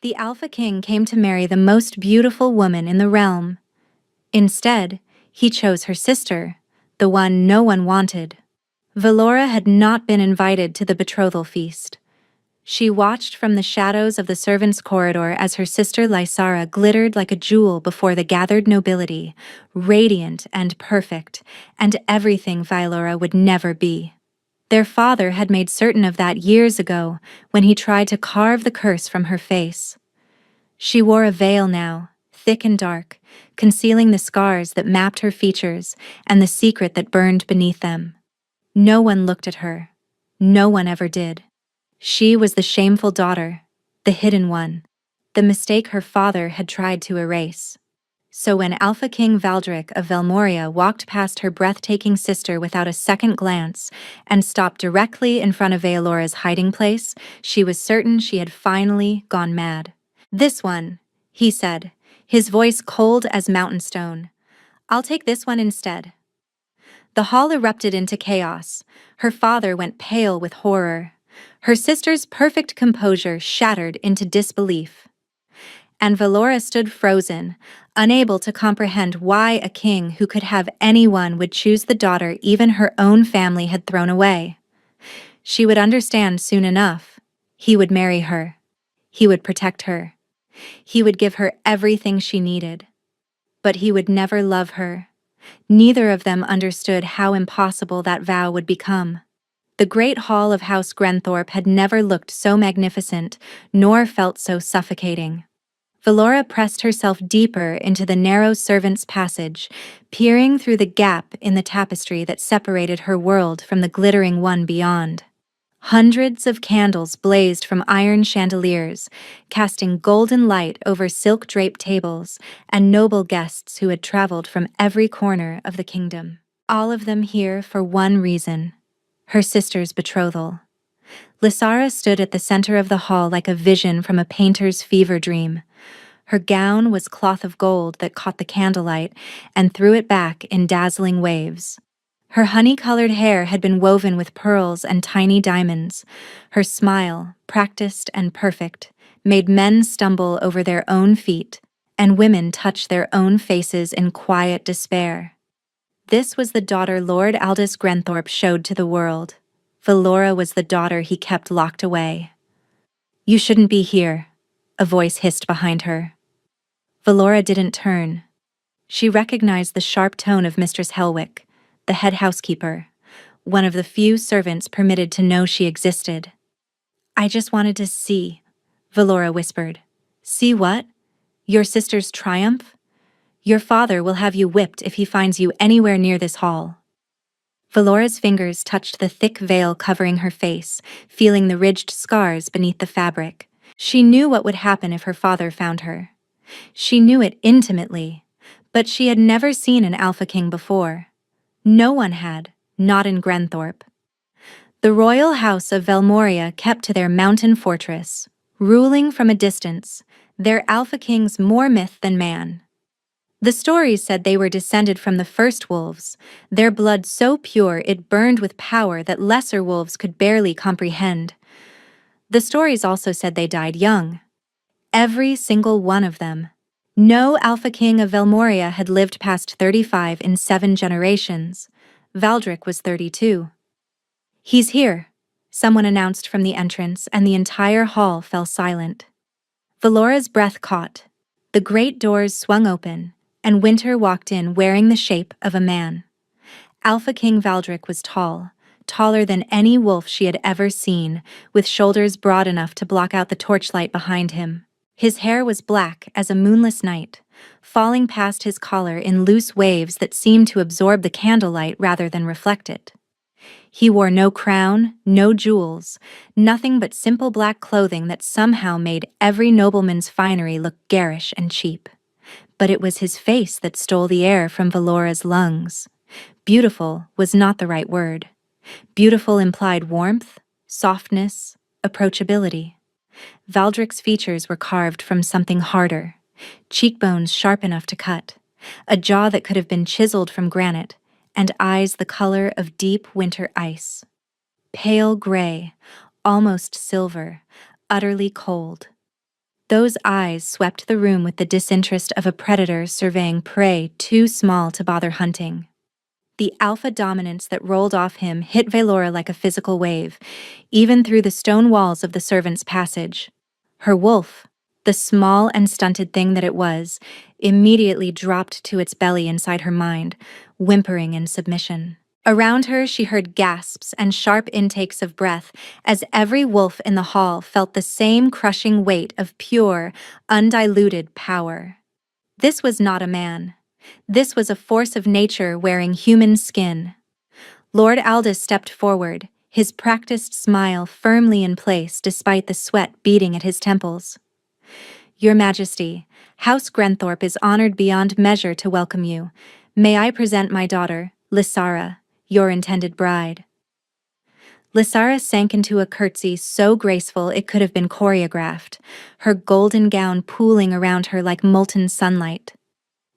The Alpha King came to marry the most beautiful woman in the realm. Instead, he chose her sister, the one no one wanted. Valora had not been invited to the betrothal feast. She watched from the shadows of the servants' corridor as her sister Lysara glittered like a jewel before the gathered nobility, radiant and perfect, and everything Valora would never be. Their father had made certain of that years ago when he tried to carve the curse from her face. She wore a veil now, thick and dark, concealing the scars that mapped her features and the secret that burned beneath them. No one looked at her. No one ever did. She was the shameful daughter, the hidden one, the mistake her father had tried to erase. So when Alpha King Valdric of Velmoria walked past her breathtaking sister without a second glance and stopped directly in front of Vealora's hiding place, she was certain she had finally gone mad. "This one," he said, his voice cold as mountain stone. "I'll take this one instead." The hall erupted into chaos. Her father went pale with horror. Her sister's perfect composure shattered into disbelief. And Valora stood frozen, unable to comprehend why a king who could have anyone would choose the daughter even her own family had thrown away. She would understand soon enough. He would marry her. He would protect her. He would give her everything she needed. But he would never love her. Neither of them understood how impossible that vow would become. The great hall of House Grenthorpe had never looked so magnificent, nor felt so suffocating. Valora pressed herself deeper into the narrow servants' passage, peering through the gap in the tapestry that separated her world from the glittering one beyond. Hundreds of candles blazed from iron chandeliers, casting golden light over silk-draped tables and noble guests who had traveled from every corner of the kingdom. All of them here for one reason: her sister's betrothal. Lysara stood at the center of the hall like a vision from a painter's fever dream. Her gown was cloth of gold that caught the candlelight and threw it back in dazzling waves. Her honey-colored hair had been woven with pearls and tiny diamonds. Her smile, practiced and perfect, made men stumble over their own feet, and women touch their own faces in quiet despair. This was the daughter Lord Aldous Grenthorpe showed to the world. Valora was the daughter he kept locked away. "You shouldn't be here," a voice hissed behind her. Valora didn't turn. She recognized the sharp tone of Mistress Helwick, the head housekeeper, one of the few servants permitted to know she existed. "I just wanted to see," Valora whispered. "See what? Your sister's triumph? Your father will have you whipped if he finds you anywhere near this hall." Valora's fingers touched the thick veil covering her face, feeling the ridged scars beneath the fabric. She knew what would happen if her father found her. She knew it intimately, but she had never seen an Alpha King before. No one had, not in Grenthorpe. The royal house of Velmoria kept to their mountain fortress, ruling from a distance, their Alpha Kings more myth than man. The stories said they were descended from the first wolves, their blood so pure it burned with power that lesser wolves could barely comprehend. The stories also said they died young. Every single one of them. No Alpha King of Velmoria had lived past 35 in 7 generations. Valdric was 32. "He's here," someone announced from the entrance, and the entire hall fell silent. Valora's breath caught. The great doors swung open, and Winter walked in wearing the shape of a man. Alpha King Valdric was tall, taller than any wolf she had ever seen, with shoulders broad enough to block out the torchlight behind him. His hair was black as a moonless night, falling past his collar in loose waves that seemed to absorb the candlelight rather than reflect it. He wore no crown, no jewels, nothing but simple black clothing that somehow made every nobleman's finery look garish and cheap. But it was his face that stole the air from Valora's lungs. Beautiful was not the right word. Beautiful implied warmth, softness, approachability. Valdric's features were carved from something harder, cheekbones sharp enough to cut, a jaw that could have been chiseled from granite, and eyes the color of deep winter ice. Pale gray, almost silver, utterly cold. Those eyes swept the room with the disinterest of a predator surveying prey too small to bother hunting. The alpha dominance that rolled off him hit Valora like a physical wave, even through the stone walls of the servants' passage. Her wolf, the small and stunted thing that it was, immediately dropped to its belly inside her mind, whimpering in submission. Around her, she heard gasps and sharp intakes of breath as every wolf in the hall felt the same crushing weight of pure, undiluted power. This was not a man. This was a force of nature wearing human skin. Lord Aldous stepped forward, his practiced smile firmly in place despite the sweat beading at his temples. "Your Majesty, House Grenthorpe is honored beyond measure to welcome you. May I present my daughter, Lysara, your intended bride." Lysara sank into a curtsy so graceful it could have been choreographed, her golden gown pooling around her like molten sunlight.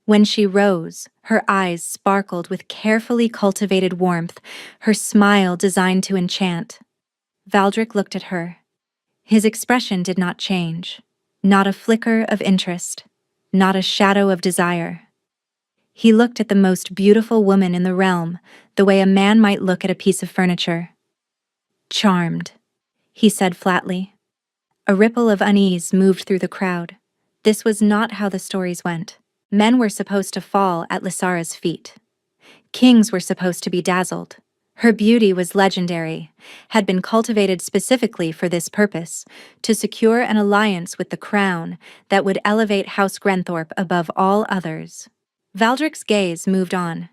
When she rose, her eyes sparkled with carefully cultivated warmth, her smile designed to enchant. Valdric looked at her. His expression did not change. Not a flicker of interest. Not a shadow of desire. He looked at the most beautiful woman in the realm, the way a man might look at a piece of furniture. "Charmed," he said flatly. A ripple of unease moved through the crowd. This was not how the stories went. Men were supposed to fall at Lysara's feet. Kings were supposed to be dazzled. Her beauty was legendary, had been cultivated specifically for this purpose, to secure an alliance with the crown that would elevate House Grenthorpe above all others. Valdric's gaze moved on.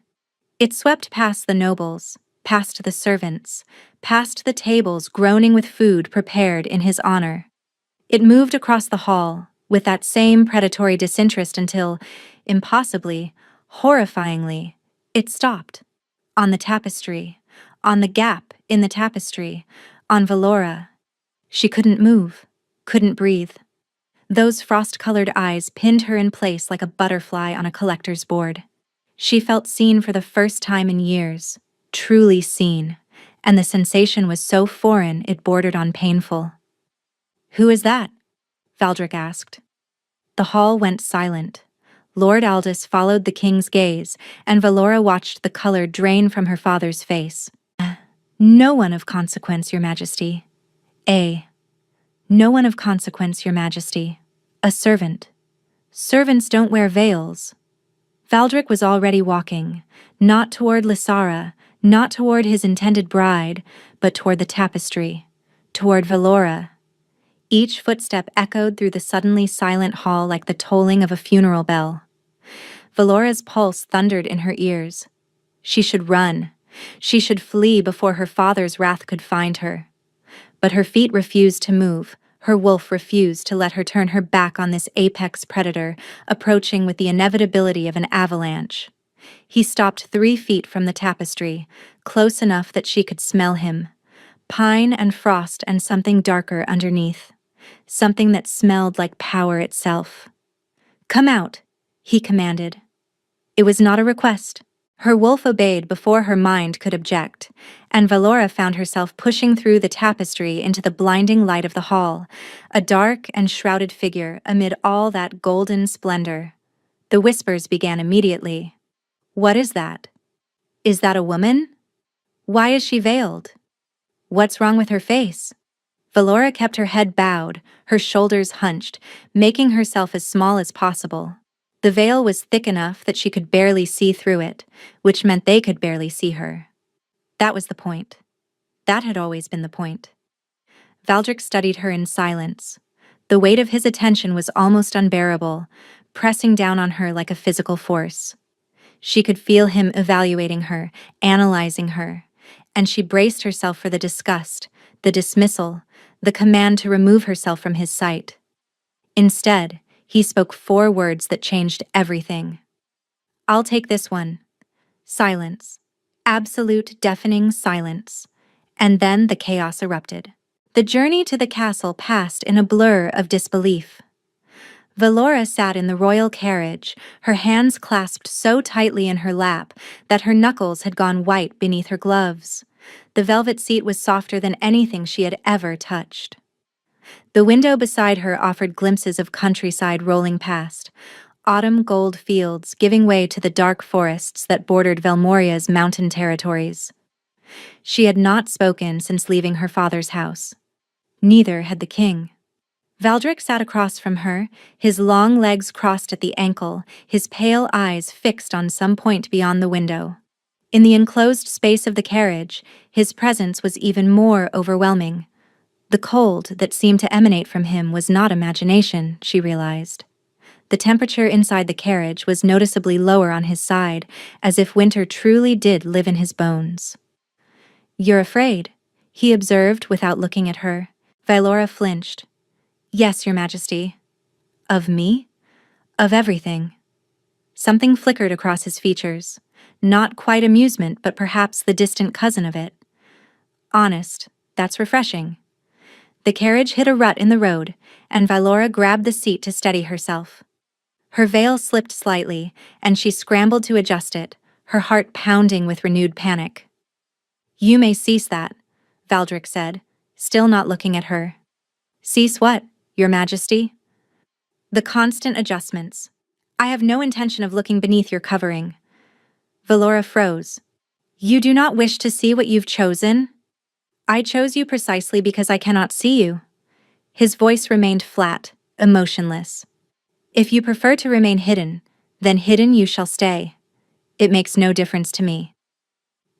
It swept past the nobles, past the servants, past the tables groaning with food prepared in his honor. It moved across the hall, with that same predatory disinterest until, impossibly, horrifyingly, it stopped. On the tapestry, on the gap in the tapestry, on Valora. She couldn't move, couldn't breathe. Those frost-colored eyes pinned her in place like a butterfly on a collector's board. She felt seen for the first time in years, truly seen, and the sensation was so foreign it bordered on painful. "Who is that?" Valdric asked. The hall went silent. Lord Aldous followed the king's gaze, and Valora watched the color drain from her father's face. "No one of consequence, Your Majesty." "No one of consequence, Your Majesty. A servant. Servants don't wear veils." Valdric was already walking, not toward Lysara, not toward his intended bride, but toward the tapestry, toward Valora. Each footstep echoed through the suddenly silent hall like the tolling of a funeral bell. Valora's pulse thundered in her ears. She should run. She should flee before her father's wrath could find her. But her feet refused to move. Her wolf refused to let her turn her back on this apex predator, approaching with the inevitability of an avalanche. He stopped 3 feet from the tapestry, close enough that she could smell him. Pine and frost and something darker underneath. Something that smelled like power itself. "Come out," he commanded. It was not a request. Her wolf obeyed before her mind could object, and Valora found herself pushing through the tapestry into the blinding light of the hall, a dark and shrouded figure amid all that golden splendor. The whispers began immediately. "What is that? Is that a woman? Why is she veiled? What's wrong with her face?" Valora kept her head bowed, her shoulders hunched, making herself as small as possible. The veil was thick enough that she could barely see through it, which meant they could barely see her. That was the point. That had always been the point. Valdric studied her in silence. The weight of his attention was almost unbearable, pressing down on her like a physical force. She could feel him evaluating her, analyzing her, and she braced herself for the disgust, the dismissal, the command to remove herself from his sight. Instead, he spoke 4 words that changed everything. "I'll take this one." Silence. Absolute deafening silence. And then the chaos erupted. The journey to the castle passed in a blur of disbelief. Valora sat in the royal carriage, her hands clasped so tightly in her lap that her knuckles had gone white beneath her gloves. The velvet seat was softer than anything she had ever touched. The window beside her offered glimpses of countryside rolling past, autumn gold fields giving way to the dark forests that bordered Velmoria's mountain territories. She had not spoken since leaving her father's house. Neither had the king. Valdric sat across from her, his long legs crossed at the ankle, his pale eyes fixed on some point beyond the window. In the enclosed space of the carriage, his presence was even more overwhelming. The cold that seemed to emanate from him was not imagination, she realized. The temperature inside the carriage was noticeably lower on his side, as if winter truly did live in his bones. "You're afraid," he observed without looking at her. Vylora flinched. "Yes, Your Majesty." "Of me?" "Of everything." Something flickered across his features. Not quite amusement, but perhaps the distant cousin of it. "Honest, that's refreshing." The carriage hit a rut in the road, and Vylora grabbed the seat to steady herself. Her veil slipped slightly, and she scrambled to adjust it, her heart pounding with renewed panic. "You may cease that," Valdric said, still not looking at her. "Cease what, Your Majesty?" "The constant adjustments. I have no intention of looking beneath your covering." Vylora froze. "You do not wish to see what you've chosen?" "I chose you precisely because I cannot see you." His voice remained flat, emotionless. "If you prefer to remain hidden, then hidden you shall stay. It makes no difference to me."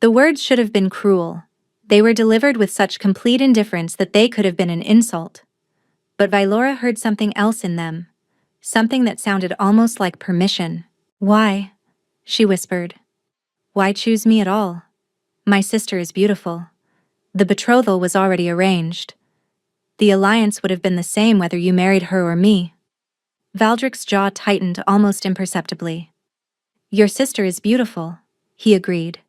The words should have been cruel. They were delivered with such complete indifference that they could have been an insult. But Vylora heard something else in them, something that sounded almost like permission. "Why?" she whispered. "Why choose me at all? My sister is beautiful. The betrothal was already arranged. The alliance would have been the same whether you married her or me." Valdric's jaw tightened almost imperceptibly. "Your sister is beautiful," he agreed.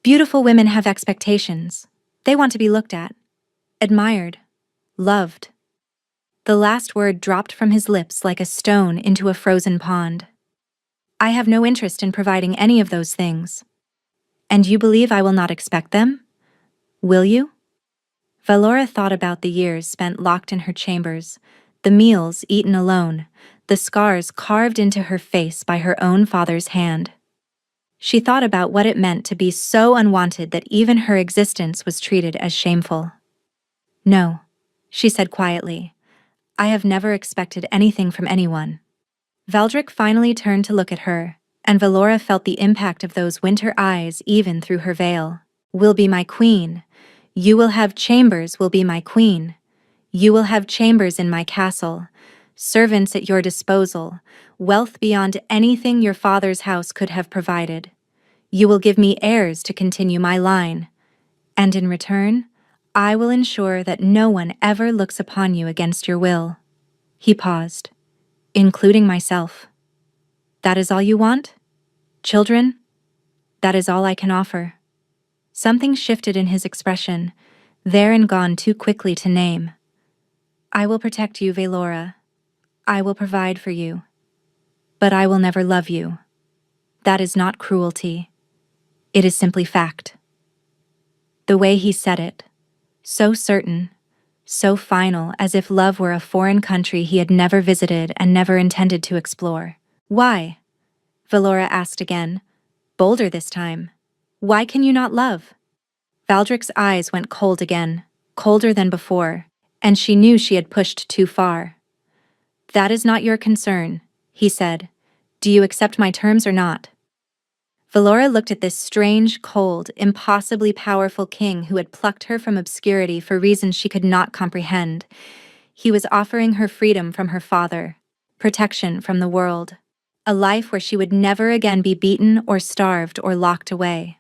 "Beautiful women have expectations. They want to be looked at, admired, loved." The last word dropped from his lips like a stone into a frozen pond. "I have no interest in providing any of those things." "And you believe I will not expect them? Will you?" Vylora thought about the years spent locked in her chambers, the meals eaten alone, the scars carved into her face by her own father's hand. She thought about what it meant to be so unwanted that even her existence was treated as shameful. "No," she said quietly. "I have never expected anything from anyone." Valdric finally turned to look at her, and Vylora felt the impact of those winter eyes even through her veil. "Will be my queen. You will have chambers, will be my queen. You will have chambers in my castle, servants at your disposal, wealth beyond anything your father's house could have provided. You will give me heirs to continue my line. And in return, I will ensure that no one ever looks upon you against your will." He paused. "Including myself. That is all you want? Children? That is all I can offer." Something shifted in his expression, there and gone too quickly to name. "I will protect you, Vylora. I will provide for you. But I will never love you. That is not cruelty. It is simply fact." The way he said it, so certain, so final, as if love were a foreign country he had never visited and never intended to explore. "Why?" Vylora asked again, bolder this time. "Why can you not love?" Valdric's eyes went cold again, colder than before, and she knew she had pushed too far. "That is not your concern," he said. "Do you accept my terms or not?" Vylora looked at this strange, cold, impossibly powerful king who had plucked her from obscurity for reasons she could not comprehend. He was offering her freedom from her father, protection from the world, a life where she would never again be beaten or starved or locked away.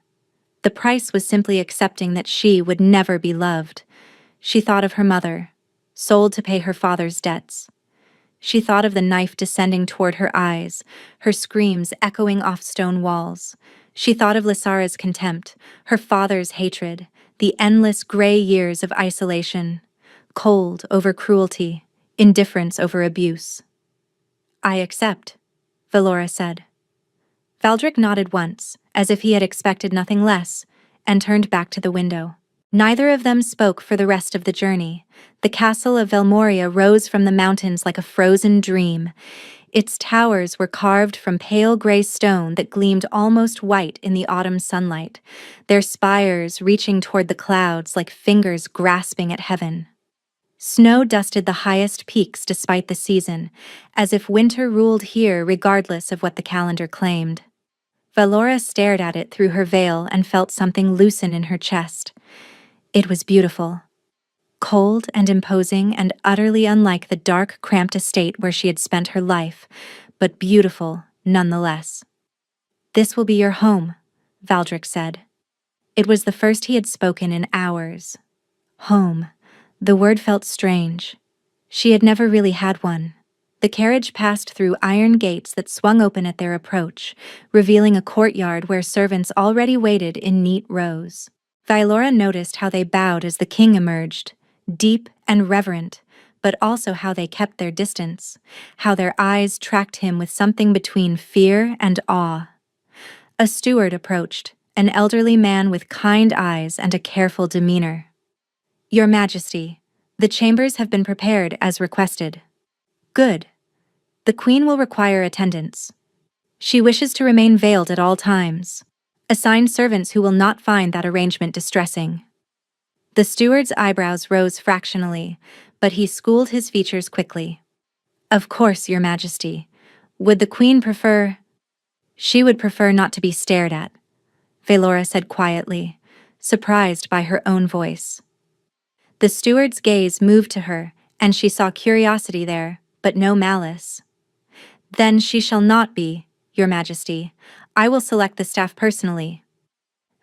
The price was simply accepting that she would never be loved. She thought of her mother, sold to pay her father's debts. She thought of the knife descending toward her eyes, her screams echoing off stone walls. She thought of Lysara's contempt, her father's hatred, the endless gray years of isolation, cold over cruelty, indifference over abuse. "I accept," Vylora said. Valdric nodded once, as if he had expected nothing less, and turned back to the window. Neither of them spoke for the rest of the journey. The castle of Velmoria rose from the mountains like a frozen dream. Its towers were carved from pale gray stone that gleamed almost white in the autumn sunlight, their spires reaching toward the clouds like fingers grasping at heaven. Snow dusted the highest peaks despite the season, as if winter ruled here regardless of what the calendar claimed. Valora stared at it through her veil and felt something loosen in her chest. It was beautiful. Cold and imposing and utterly unlike the dark, cramped estate where she had spent her life, but beautiful nonetheless. "This will be your home," Valdric said. It was the first he had spoken in hours. Home. The word felt strange. She had never really had one. The carriage passed through iron gates that swung open at their approach, revealing a courtyard where servants already waited in neat rows. Vailora noticed how they bowed as the king emerged, deep and reverent, but also how they kept their distance, how their eyes tracked him with something between fear and awe. A steward approached, an elderly man with kind eyes and a careful demeanor. "Your Majesty, the chambers have been prepared as requested." "Good. The Queen will require attendance. She wishes to remain veiled at all times. Assign servants who will not find that arrangement distressing." The steward's eyebrows rose fractionally, but he schooled his features quickly. "Of course, Your Majesty. Would the Queen prefer—" "She would prefer not to be stared at," Valora said quietly, surprised by her own voice. The steward's gaze moved to her, and she saw curiosity there, but no malice. "Then she shall not be, Your Majesty. I will select the staff personally."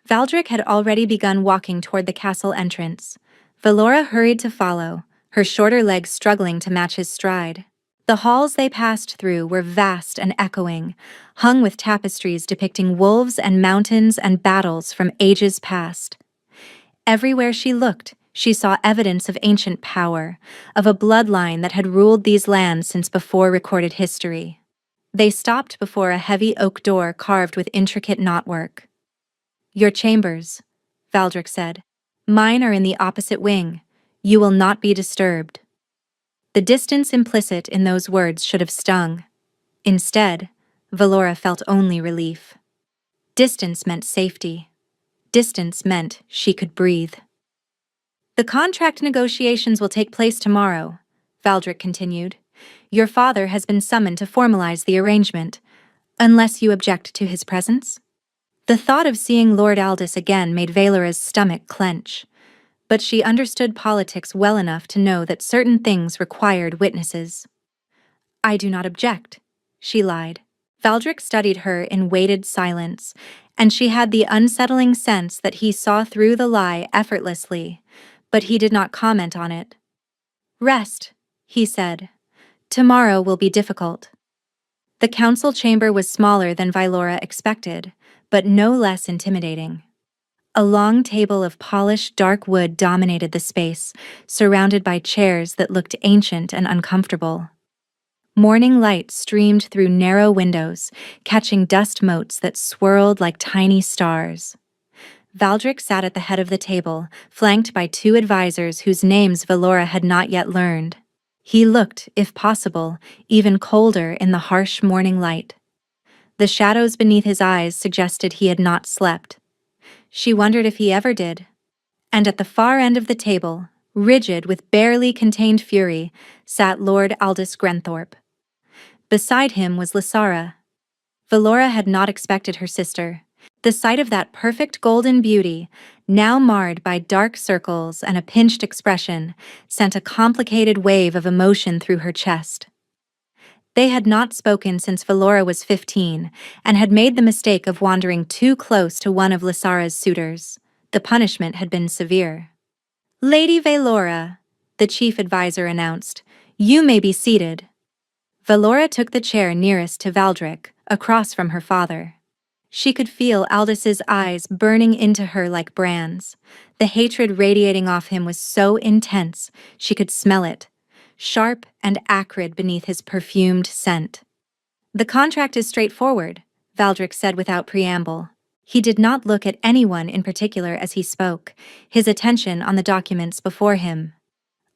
Valdric had already begun walking toward the castle entrance. Valora hurried to follow, her shorter legs struggling to match his stride. The halls they passed through were vast and echoing, hung with tapestries depicting wolves and mountains and battles from ages past. Everywhere she looked, she saw evidence of ancient power, of a bloodline that had ruled these lands since before recorded history. They stopped before a heavy oak door carved with intricate knotwork. "Your chambers," Valdric said. "Mine are in the opposite wing. You will not be disturbed." The distance implicit in those words should have stung. Instead, Valora felt only relief. Distance meant safety. Distance meant she could breathe. "The contract negotiations will take place tomorrow," Valdric continued. "Your father has been summoned to formalize the arrangement, unless you object to his presence." The thought of seeing Lord Aldous again made Valora's stomach clench, but she understood politics well enough to know that certain things required witnesses. "I do not object," she lied. Valdric studied her in weighted silence, and she had the unsettling sense that he saw through the lie effortlessly, but he did not comment on it. "Rest," he said. "Tomorrow will be difficult." The council chamber was smaller than Vailora expected, but no less intimidating. A long table of polished dark wood dominated the space, surrounded by chairs that looked ancient and uncomfortable. Morning light streamed through narrow windows, catching dust motes that swirled like tiny stars. Valdric sat at the head of the table, flanked by two advisors whose names Valora had not yet learned. He looked, if possible, even colder in the harsh morning light. The shadows beneath his eyes suggested he had not slept. She wondered if he ever did. And at the far end of the table, rigid with barely contained fury, sat Lord Aldous Grenthorpe. Beside him was Lysara. Valora had not expected her sister. The sight of that perfect golden beauty, now marred by dark circles and a pinched expression, sent a complicated wave of emotion through her chest. They had not spoken since Valora was 15, and had made the mistake of wandering too close to one of Lysara's suitors. The punishment had been severe. "Lady Valora," the chief advisor announced, "you may be seated." Valora took the chair nearest to Valdric, across from her father. She could feel Aldous's eyes burning into her like brands. The hatred radiating off him was so intense, she could smell it, sharp and acrid beneath his perfumed scent. "The contract is straightforward," Valdric said without preamble. He did not look at anyone in particular as he spoke, his attention on the documents before him.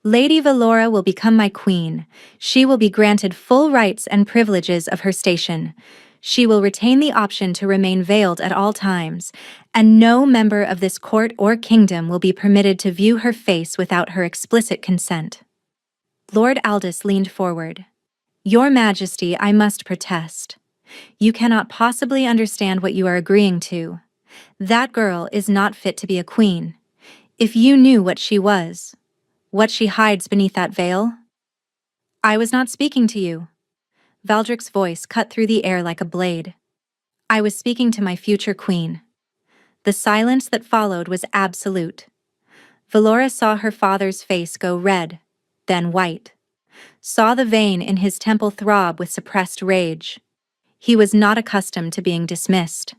Lady Valora will become my queen. She will be granted full rights and privileges of her station. She will retain the option to remain veiled at all times, and no member of this court or kingdom will be permitted to view her face without her explicit consent. Lord Aldous leaned forward. Your Majesty, I must protest. You cannot possibly understand what you are agreeing to. That girl is not fit to be a queen. If you knew what she was, what she hides beneath that veil? I was not speaking to you. Valdrick's voice cut through the air like a blade. I was speaking to my future queen. The silence that followed was absolute. Valora saw her father's face go red, then white. Saw the vein in his temple throb with suppressed rage. He was not accustomed to being dismissed,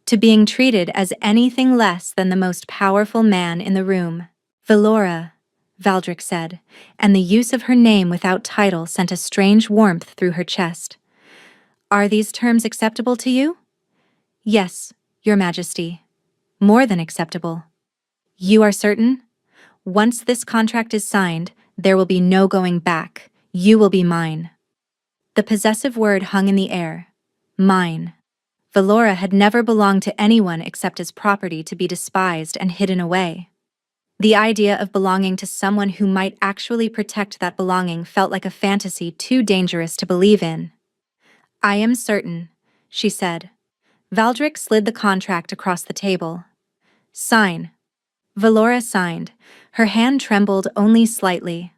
to being treated as anything less than the most powerful man in the room. Valora, Valdrick said, and the use of her name without title sent a strange warmth through her chest. Are these terms acceptable to you? Yes, Your Majesty. More than acceptable. You are certain? Once this contract is signed, there will be no going back. You will be mine. The possessive word hung in the air. Mine. Valora had never belonged to anyone except as property to be despised and hidden away. The idea of belonging to someone who might actually protect that belonging felt like a fantasy too dangerous to believe in. I am certain, she said. Valdrick slid the contract across the table. Sign. Valora signed. Her hand trembled only slightly.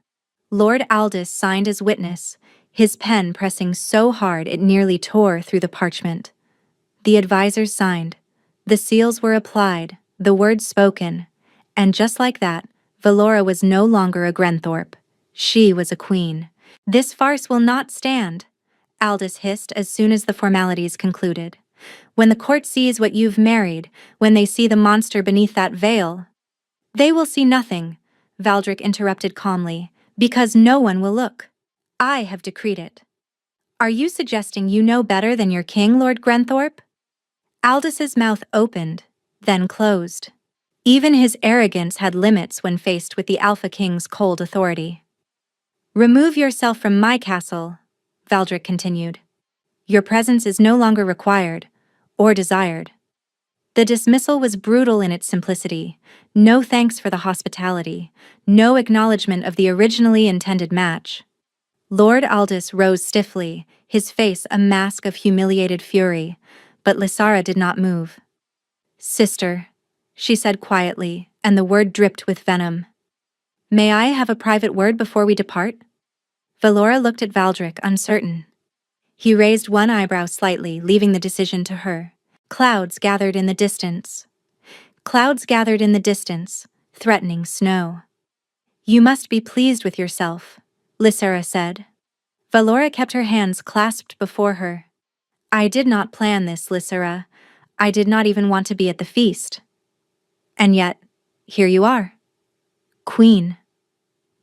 Lord Aldous signed as witness, his pen pressing so hard it nearly tore through the parchment. The advisors signed. The seals were applied, the words spoken. And just like that, Valora was no longer a Grenthorpe. She was a queen. This farce will not stand, Aldous hissed as soon as the formalities concluded. When the court sees what you've married, when they see the monster beneath that veil... They will see nothing, Valdrick interrupted calmly, because no one will look. I have decreed it. Are you suggesting you know better than your king, Lord Grenthorpe? Aldous' mouth opened, then closed. Even his arrogance had limits when faced with the Alpha King's cold authority. Remove yourself from my castle, Valdrick continued. Your presence is no longer required, or desired. The dismissal was brutal in its simplicity. No thanks for the hospitality, no acknowledgement of the originally intended match. Lord Aldous rose stiffly, his face a mask of humiliated fury, but Lysara did not move. Sister, she said quietly, and the word dripped with venom. May I have a private word before we depart? Valora looked at Valdrick, uncertain. He raised one eyebrow slightly, leaving the decision to her. Clouds gathered in the distance. Clouds gathered in the distance, threatening snow. You must be pleased with yourself, Lysara said. Valora kept her hands clasped before her. I did not plan this, Lysara. I did not even want to be at the feast. And yet, here you are. Queen.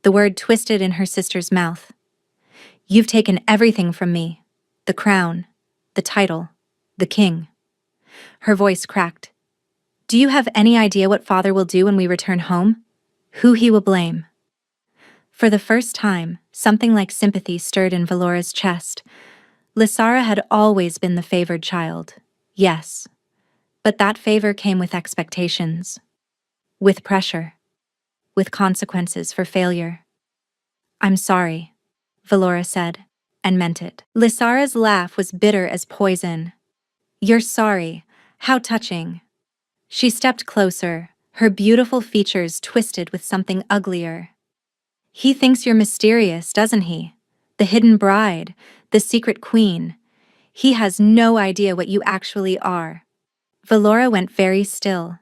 The word twisted in her sister's mouth. You've taken everything from me. The crown, the title, the king. Her voice cracked. Do you have any idea what father will do when we return home? Who he will blame? For the first time, something like sympathy stirred in Valora's chest. Lysara had always been the favored child, yes. But that favor came with expectations. With pressure. With consequences for failure. I'm sorry, Valora said, and meant it. Lysara's laugh was bitter as poison. You're sorry. How touching. She stepped closer, her beautiful features twisted with something uglier. He thinks you're mysterious, doesn't he? The hidden bride, the secret queen. He has no idea what you actually are. Valora went very still.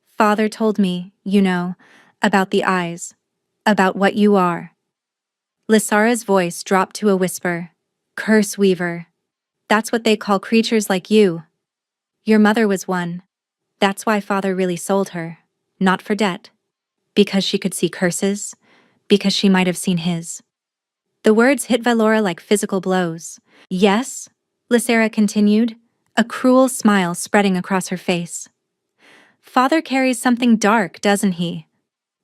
Father told me, you know, about the eyes, about what you are. Lysara's voice dropped to a whisper. Curse weaver. That's what they call creatures like you. Your mother was one. That's why father really sold her. Not for debt. Because she could see curses. Because she might have seen his. The words hit Valora like physical blows. Yes, Lysara continued, a cruel smile spreading across her face. Father carries something dark, doesn't he?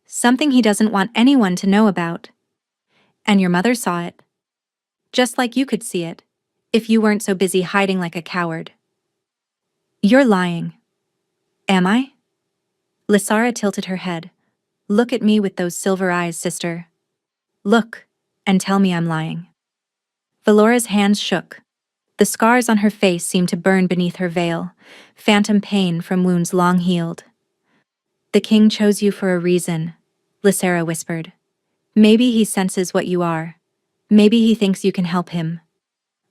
Something he doesn't want anyone to know about. And your mother saw it. Just like you could see it, if you weren't so busy hiding like a coward. You're lying. Am I? Lysara tilted her head. Look at me with those silver eyes, sister. Look, and tell me I'm lying. Velora's hands shook. The scars on her face seemed to burn beneath her veil, phantom pain from wounds long healed. The king chose you for a reason, Lysara whispered. Maybe he senses what you are. Maybe he thinks you can help him.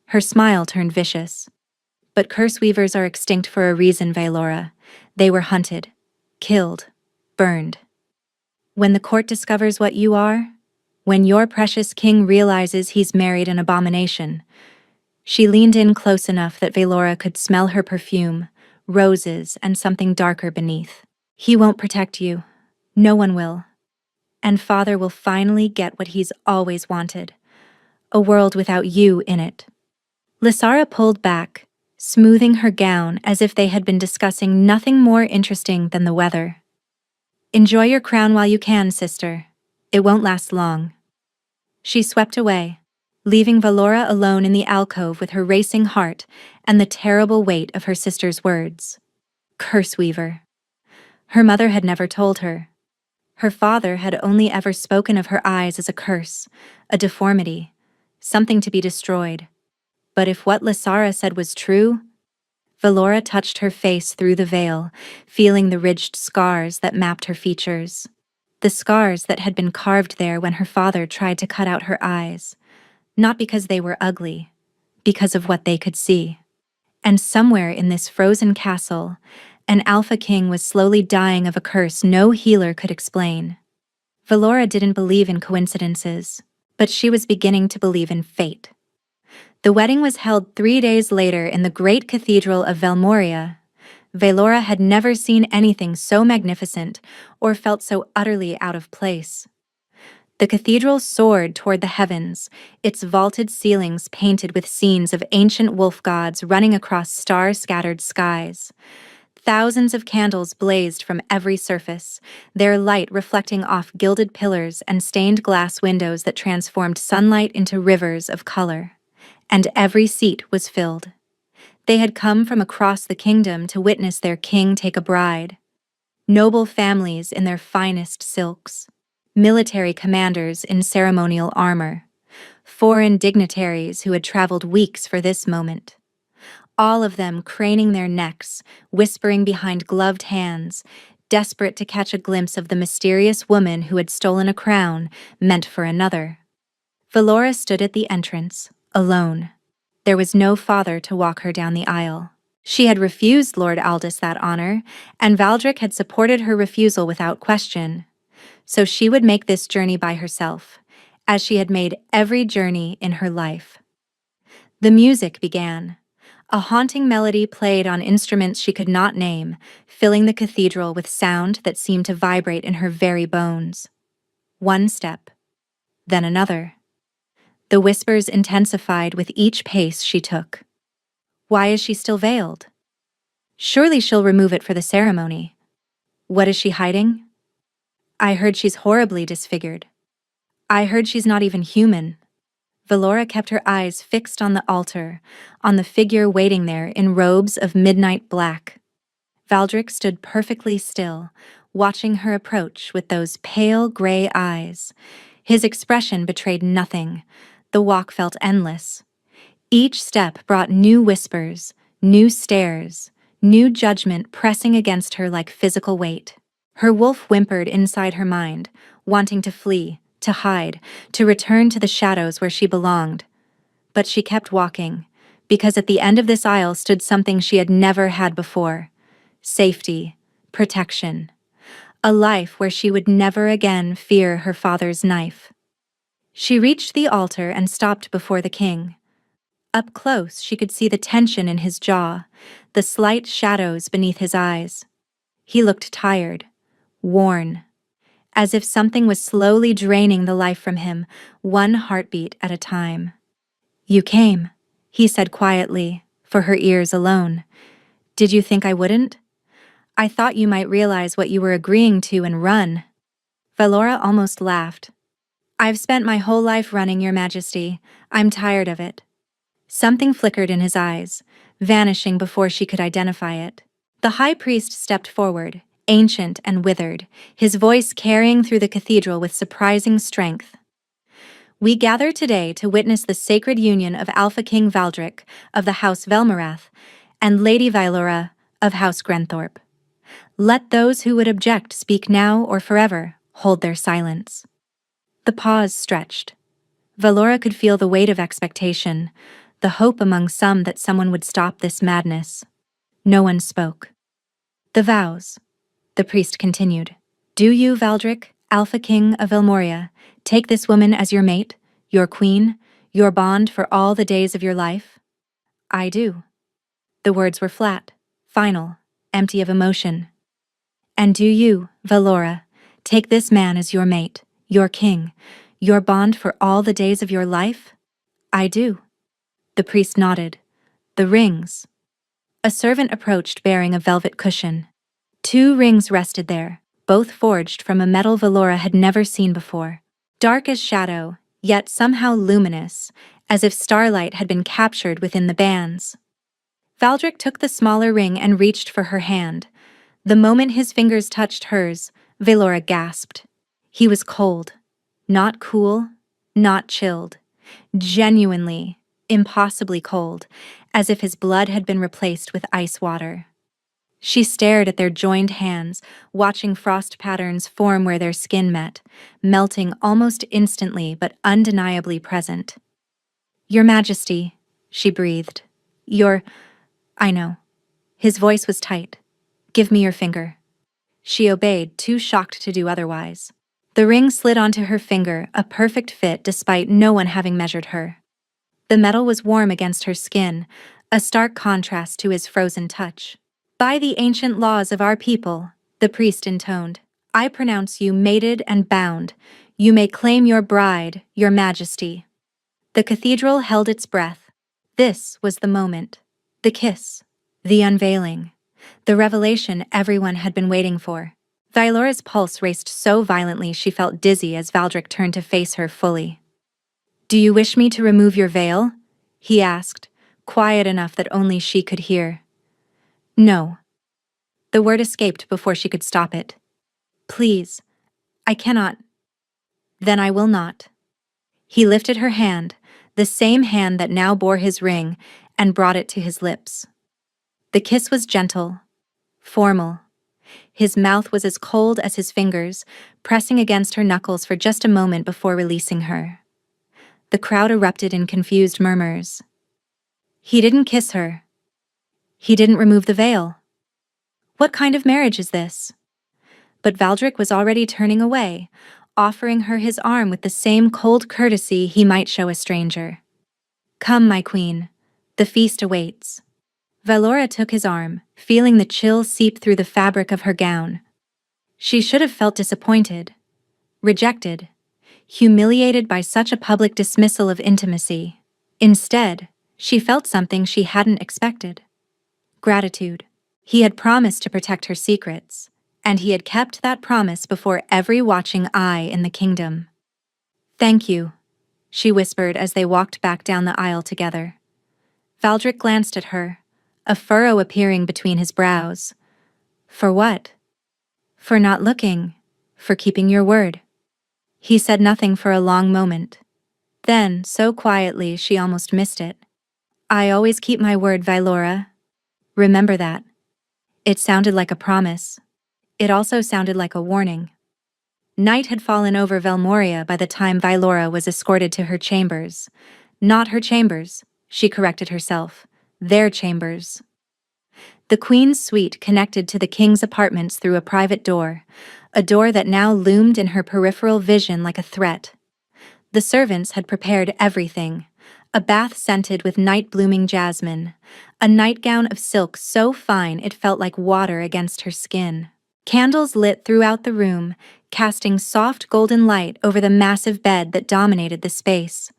Her smile turned vicious. But curse weavers are extinct for a reason, Velora. They were hunted, killed, burned. When the court discovers what you are, when your precious king realizes he's married an abomination. She leaned in close enough that Velora could smell her perfume, roses, and something darker beneath. He won't protect you. No one will. And Father will finally get what he's always wanted. A world without you in it. Lysara pulled back, smoothing her gown as if they had been discussing nothing more interesting than the weather. Enjoy your crown while you can, sister. It won't last long. She swept away, leaving Velora alone in the alcove with her racing heart and the terrible weight of her sister's words. Curse weaver. Her mother had never told her. Her father had only ever spoken of her eyes as a curse, a deformity, something to be destroyed. But if what Lysara said was true, Velora touched her face through the veil, feeling the ridged scars that mapped her features. The scars that had been carved there when her father tried to cut out her eyes. Not because they were ugly, because of what they could see. And somewhere in this frozen castle, an Alpha King was slowly dying of a curse no healer could explain. Velora didn't believe in coincidences, but she was beginning to believe in fate. The wedding was held 3 days later in the great cathedral of Velmoria. Velora had never seen anything so magnificent or felt so utterly out of place. The cathedral soared toward the heavens, its vaulted ceilings painted with scenes of ancient wolf gods running across star-scattered skies. Thousands of candles blazed from every surface, their light reflecting off gilded pillars and stained glass windows that transformed sunlight into rivers of color. And every seat was filled. They had come from across the kingdom to witness their king take a bride. Noble families in their finest silks, military commanders in ceremonial armor, foreign dignitaries who had traveled weeks for this moment. All of them craning their necks, whispering behind gloved hands, desperate to catch a glimpse of the mysterious woman who had stolen a crown meant for another. Velora stood at the entrance, alone. There was no father to walk her down the aisle. She had refused Lord Aldous that honor, and Valdric had supported her refusal without question. So she would make this journey by herself, as she had made every journey in her life. The music began. A haunting melody played on instruments she could not name, filling the cathedral with sound that seemed to vibrate in her very bones. One step, then another. The whispers intensified with each pace she took. Why is she still veiled? Surely she'll remove it for the ceremony. What is she hiding? I heard she's horribly disfigured. I heard she's not even human. Velora kept her eyes fixed on the altar, on the figure waiting there in robes of midnight black. Valdric stood perfectly still, watching her approach with those pale gray eyes. His expression betrayed nothing. The walk felt endless. Each step brought new whispers, new stares, new judgment pressing against her like physical weight. Her wolf whimpered inside her mind, wanting to flee, to hide, to return to the shadows where she belonged. But she kept walking, because at the end of this aisle stood something she had never had before. Safety, protection. A life where she would never again fear her father's knife. She reached the altar and stopped before the king. Up close, she could see the tension in his jaw, the slight shadows beneath his eyes. He looked tired, worn, as if something was slowly draining the life from him, one heartbeat at a time. You came, he said quietly, for her ears alone. Did you think I wouldn't? I thought you might realize what you were agreeing to and run. Valora almost laughed. I've spent my whole life running, Your Majesty. I'm tired of it. Something flickered in his eyes, vanishing before she could identify it. The high priest stepped forward, ancient and withered, his voice carrying through the cathedral with surprising strength. We gather today to witness the sacred union of Alpha King Valdric of the House Velmorath and Lady Vylora of House Grenthorpe. Let those who would object speak now or forever hold their silence. The pause stretched. Vylora could feel the weight of expectation, the hope among some that someone would stop this madness. No one spoke. The vows. The priest continued. Do you, Valdric, Alpha King of Elmoria, take this woman as your mate, your queen, your bond for all the days of your life? I do. The words were flat, final, empty of emotion. And do you, Vylora, take this man as your mate, your king, your bond for all the days of your life? I do. The priest nodded. The rings. A servant approached bearing a velvet cushion. 2 rings rested there, both forged from a metal Vylora had never seen before. Dark as shadow, yet somehow luminous, as if starlight had been captured within the bands. Valdric took the smaller ring and reached for her hand. The moment his fingers touched hers, Vylora gasped. He was cold. Not cool, not chilled. Genuinely, impossibly cold, as if his blood had been replaced with ice water. She stared at their joined hands, watching frost patterns form where their skin met, melting almost instantly but undeniably present. Your Majesty, she breathed. I know. His voice was tight. Give me your finger. She obeyed, too shocked to do otherwise. The ring slid onto her finger, a perfect fit despite no one having measured her. The metal was warm against her skin, a stark contrast to his frozen touch. By the ancient laws of our people, the priest intoned, I pronounce you mated and bound. You may claim your bride, Your Majesty. The cathedral held its breath. This was the moment. The kiss. The unveiling. The revelation everyone had been waiting for. Vylora's pulse raced so violently she felt dizzy as Valdric turned to face her fully. Do you wish me to remove your veil? He asked, quiet enough that only she could hear. No. The word escaped before she could stop it. Please, I cannot. Then I will not. He lifted her hand, the same hand that now bore his ring, and brought it to his lips. The kiss was gentle, formal. His mouth was as cold as his fingers, pressing against her knuckles for just a moment before releasing her. The crowd erupted in confused murmurs. He didn't kiss her. He didn't remove the veil. What kind of marriage is this? But Valdric was already turning away, offering her his arm with the same cold courtesy he might show a stranger. Come, my queen. The feast awaits. Vylora took his arm, feeling the chill seep through the fabric of her gown. She should have felt disappointed, rejected, humiliated by such a public dismissal of intimacy. Instead, she felt something she hadn't expected. Gratitude. He had promised to protect her secrets, and he had kept that promise before every watching eye in the kingdom. Thank you, she whispered as they walked back down the aisle together. Valdric glanced at her, a furrow appearing between his brows. For what? For not looking, for keeping your word. He said nothing for a long moment. Then, so quietly she almost missed it. I always keep my word, Vylora. Remember that. It sounded like a promise. It also sounded like a warning. Night had fallen over Velmoria by the time Vylora was escorted to her chambers. Not her chambers, she corrected herself. Their chambers. The queen's suite connected to the king's apartments through a private door, a door that now loomed in her peripheral vision like a threat. The servants had prepared everything. A bath scented with night-blooming jasmine, a nightgown of silk so fine it felt like water against her skin. Candles lit throughout the room, casting soft golden light over the massive bed that dominated the space.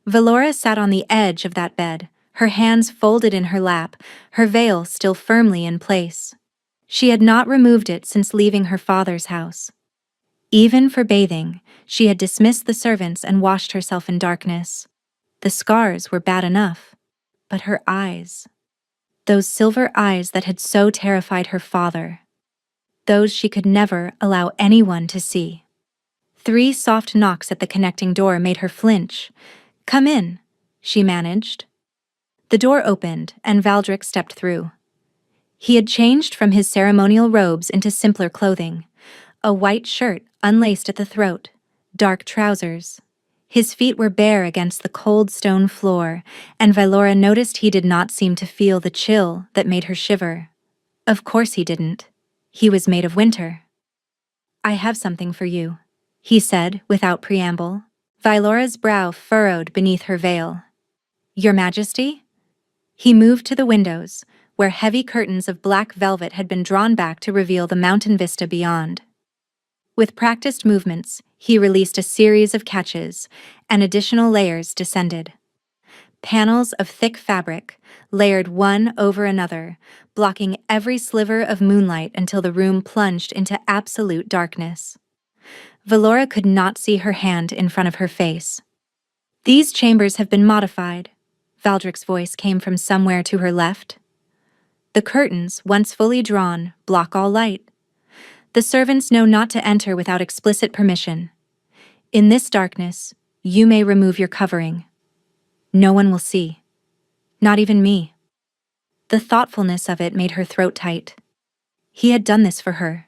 Vylora sat on the edge of that bed, her hands folded in her lap, her veil still firmly in place. She had not removed it since leaving her father's house. Even for bathing, she had dismissed the servants and washed herself in darkness. The scars were bad enough, but her eyes, those silver eyes that had so terrified her father, those she could never allow anyone to see. 3 soft knocks at the connecting door made her flinch. "Come in," she managed. The door opened, and Valdric stepped through. He had changed from his ceremonial robes into simpler clothing, a white shirt unlaced at the throat, dark trousers. His feet were bare against the cold stone floor, and Vylora noticed he did not seem to feel the chill that made her shiver. Of course he didn't. He was made of winter. "I have something for you," he said without preamble. Vylora's brow furrowed beneath her veil. "Your Majesty?" He moved to the windows, where heavy curtains of black velvet had been drawn back to reveal the mountain vista beyond. With practiced movements, he released a series of catches, and additional layers descended. Panels of thick fabric, layered one over another, blocking every sliver of moonlight until the room plunged into absolute darkness. Vylora could not see her hand in front of her face. "These chambers have been modified," Valdric's voice came from somewhere to her left. "The curtains, once fully drawn, block all light. The servants know not to enter without explicit permission. In this darkness, you may remove your covering. No one will see. Not even me." The thoughtfulness of it made her throat tight. He had done this for her.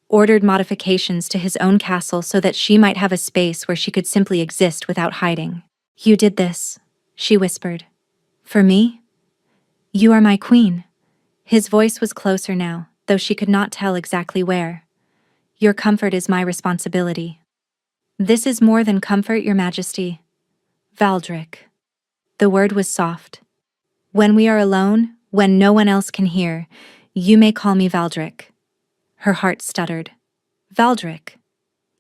Ordered modifications to his own castle so that she might have a space where she could simply exist without hiding. "You did this," she whispered. "For me? You are my queen." His voice was closer now, though she could not tell exactly where. "Your comfort is my responsibility." "This is more than comfort, Your Majesty." "Valdric." The word was soft. "When we are alone, when no one else can hear, you may call me Valdric." Her heart stuttered. "Valdric."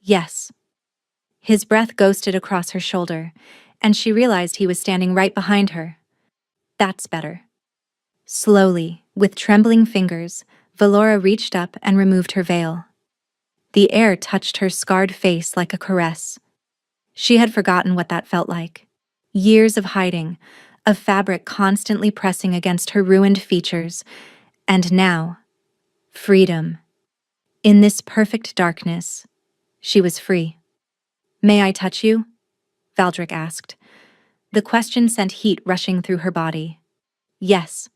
"Yes." His breath ghosted across her shoulder, and she realized he was standing right behind her. "That's better." Slowly, with trembling fingers, Vylora reached up and removed her veil. The air touched her scarred face like a caress. She had forgotten what that felt like. Years of hiding, of fabric constantly pressing against her ruined features, and now, freedom. In this perfect darkness, she was free. "May I touch you?" Valdric asked. The question sent heat rushing through her body. "Yes."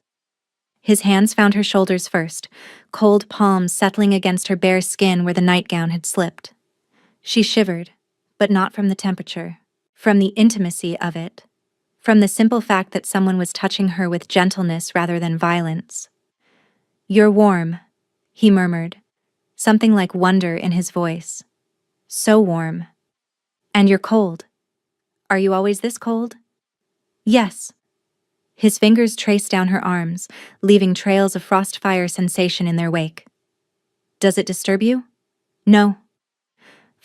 His hands found her shoulders first, cold palms settling against her bare skin where the nightgown had slipped. She shivered, but not from the temperature, from the intimacy of it, from the simple fact that someone was touching her with gentleness rather than violence. "You're warm," he murmured, something like wonder in his voice. "So warm. And you're cold. Are you always this cold?" "Yes." His fingers traced down her arms, leaving trails of frostfire sensation in their wake. "Does it disturb you?" "No."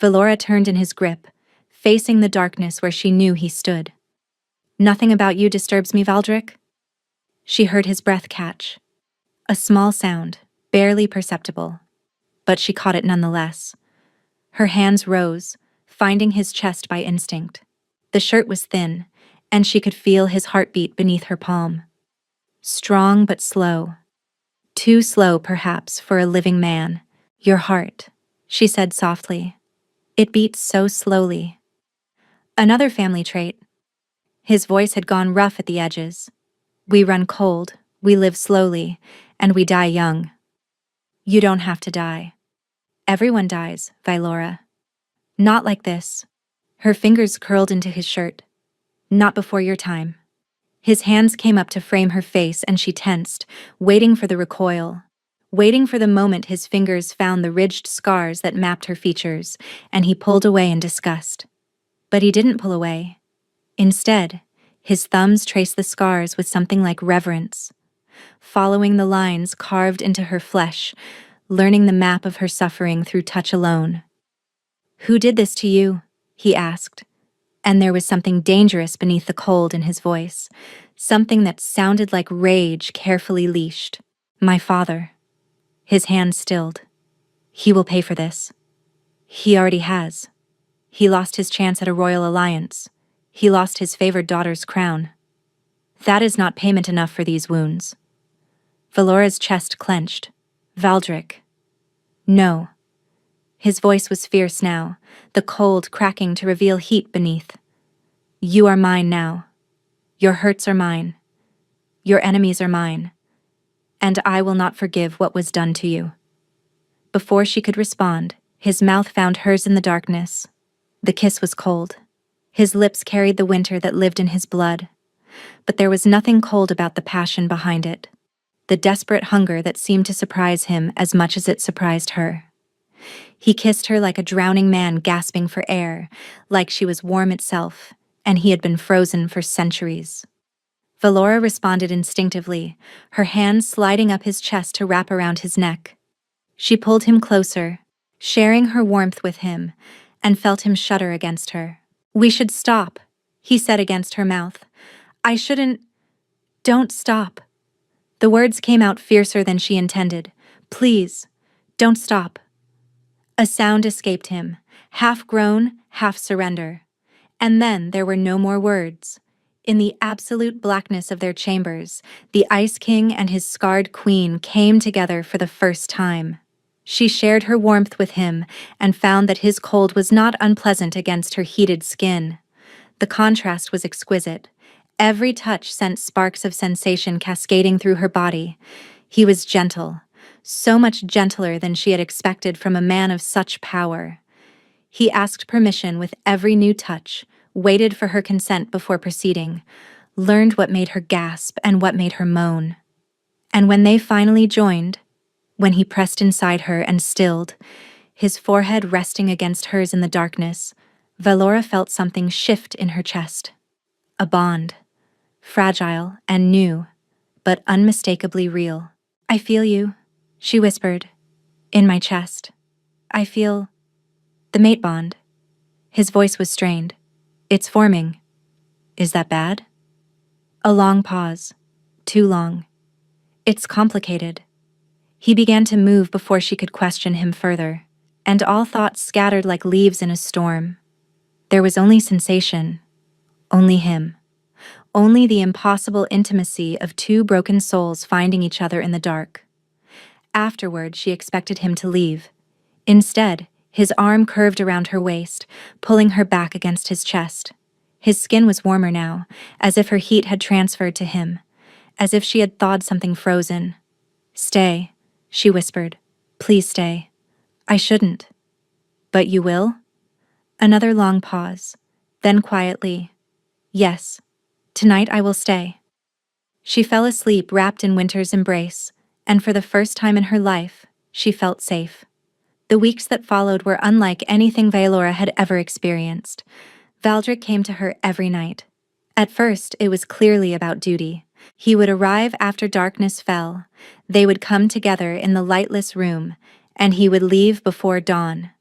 Vylora turned in his grip, facing the darkness where she knew he stood. "Nothing about you disturbs me, Valdric." She heard his breath catch. A small sound, barely perceptible, but she caught it nonetheless. Her hands rose, finding his chest by instinct. The shirt was thin, and she could feel his heartbeat beneath her palm. Strong but slow. Too slow, perhaps, for a living man. "Your heart," she said softly. "It beats so slowly." Another family trait. His voice had gone rough at the edges. "We run cold, we live slowly, and we die young." "You don't have to die." "Everyone dies, Vylora." "Not like this." Her fingers curled into his shirt. "Not before your time." His hands came up to frame her face and she tensed, waiting for the recoil, waiting for the moment his fingers found the ridged scars that mapped her features, and he pulled away in disgust. But he didn't pull away. Instead, his thumbs traced the scars with something like reverence, following the lines carved into her flesh, learning the map of her suffering through touch alone. "Who did this to you?" he asked, and there was something dangerous beneath the cold in his voice, something that sounded like rage carefully leashed. My father. His hand stilled. He will pay for this. He already has. He lost his chance at a royal alliance. He lost his favored daughter's crown. That is not payment enough for these wounds. Valora's chest clenched. Valdric. No. His voice was fierce now, the cold cracking to reveal heat beneath. You are mine now. Your hurts are mine. Your enemies are mine. And I will not forgive what was done to you. Before she could respond, his mouth found hers in the darkness. The kiss was cold. His lips carried the winter that lived in his blood. But there was nothing cold about the passion behind it. The desperate hunger that seemed to surprise him as much as it surprised her. He kissed her like a drowning man gasping for air, like she was warm itself, and he had been frozen for centuries. Valora responded instinctively, her hands sliding up his chest to wrap around his neck. She pulled him closer, sharing her warmth with him, and felt him shudder against her. We should stop, he said against her mouth. I shouldn't. Don't stop. The words came out fiercer than she intended. Please, don't stop. A sound escaped him, half groan, half surrender. And then there were no more words. In the absolute blackness of their chambers, the Ice King and his scarred queen came together for the first time. She shared her warmth with him and found that his cold was not unpleasant against her heated skin. The contrast was exquisite. Every touch sent sparks of sensation cascading through her body. He was gentle, so much gentler than she had expected from a man of such power. He asked permission with every new touch, waited for her consent before proceeding, learned what made her gasp and what made her moan. And when they finally joined, when he pressed inside her and stilled, his forehead resting against hers in the darkness, Valora felt something shift in her chest. A bond. Fragile and new, but unmistakably real. I feel you, she whispered, in my chest. I feel the mate bond. His voice was strained. It's forming. Is that bad? A long pause. Too long. It's complicated. He began to move before she could question him further, and all thoughts scattered like leaves in a storm. There was only sensation, only him. Only the impossible intimacy of two broken souls finding each other in the dark. Afterward, she expected him to leave. Instead, his arm curved around her waist, pulling her back against his chest. His skin was warmer now, as if her heat had transferred to him, as if she had thawed something frozen. Stay, she whispered. Please stay. I shouldn't. But you will? Another long pause, then quietly. Yes. Tonight I will stay. She fell asleep wrapped in winter's embrace, and for the first time in her life, she felt safe. The weeks that followed were unlike anything Valora had ever experienced. Valdric came to her every night. At first, it was clearly about duty. He would arrive after darkness fell, they would come together in the lightless room, and he would leave before dawn.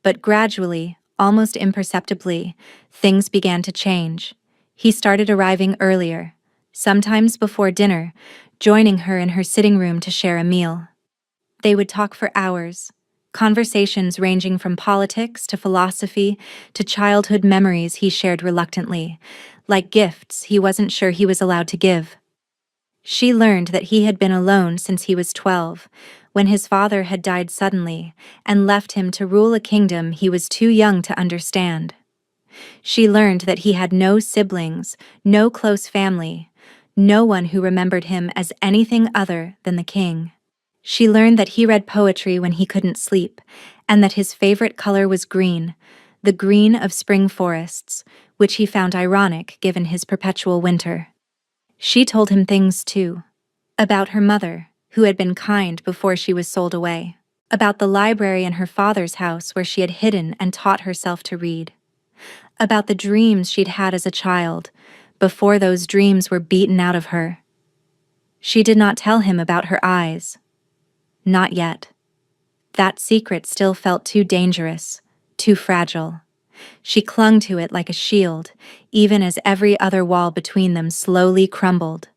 But gradually, almost imperceptibly, things began to change. He started arriving earlier, sometimes before dinner, joining her in her sitting room to share a meal. They would talk for hours, conversations ranging from politics to philosophy to childhood memories he shared reluctantly, like gifts he wasn't sure he was allowed to give. She learned that he had been alone since he was 12, when his father had died suddenly and left him to rule a kingdom he was too young to understand. She learned that he had no siblings, no close family, no one who remembered him as anything other than the king. She learned that he read poetry when he couldn't sleep, and that his favorite color was green, the green of spring forests, which he found ironic given his perpetual winter. She told him things, too, about her mother, who had been kind before she was sold away, about the library in her father's house where she had hidden and taught herself to read, about the dreams she'd had as a child, before those dreams were beaten out of her. She did not tell him about her eyes. Not yet. That secret still felt too dangerous, too fragile. She clung to it like a shield, even as every other wall between them slowly crumbled.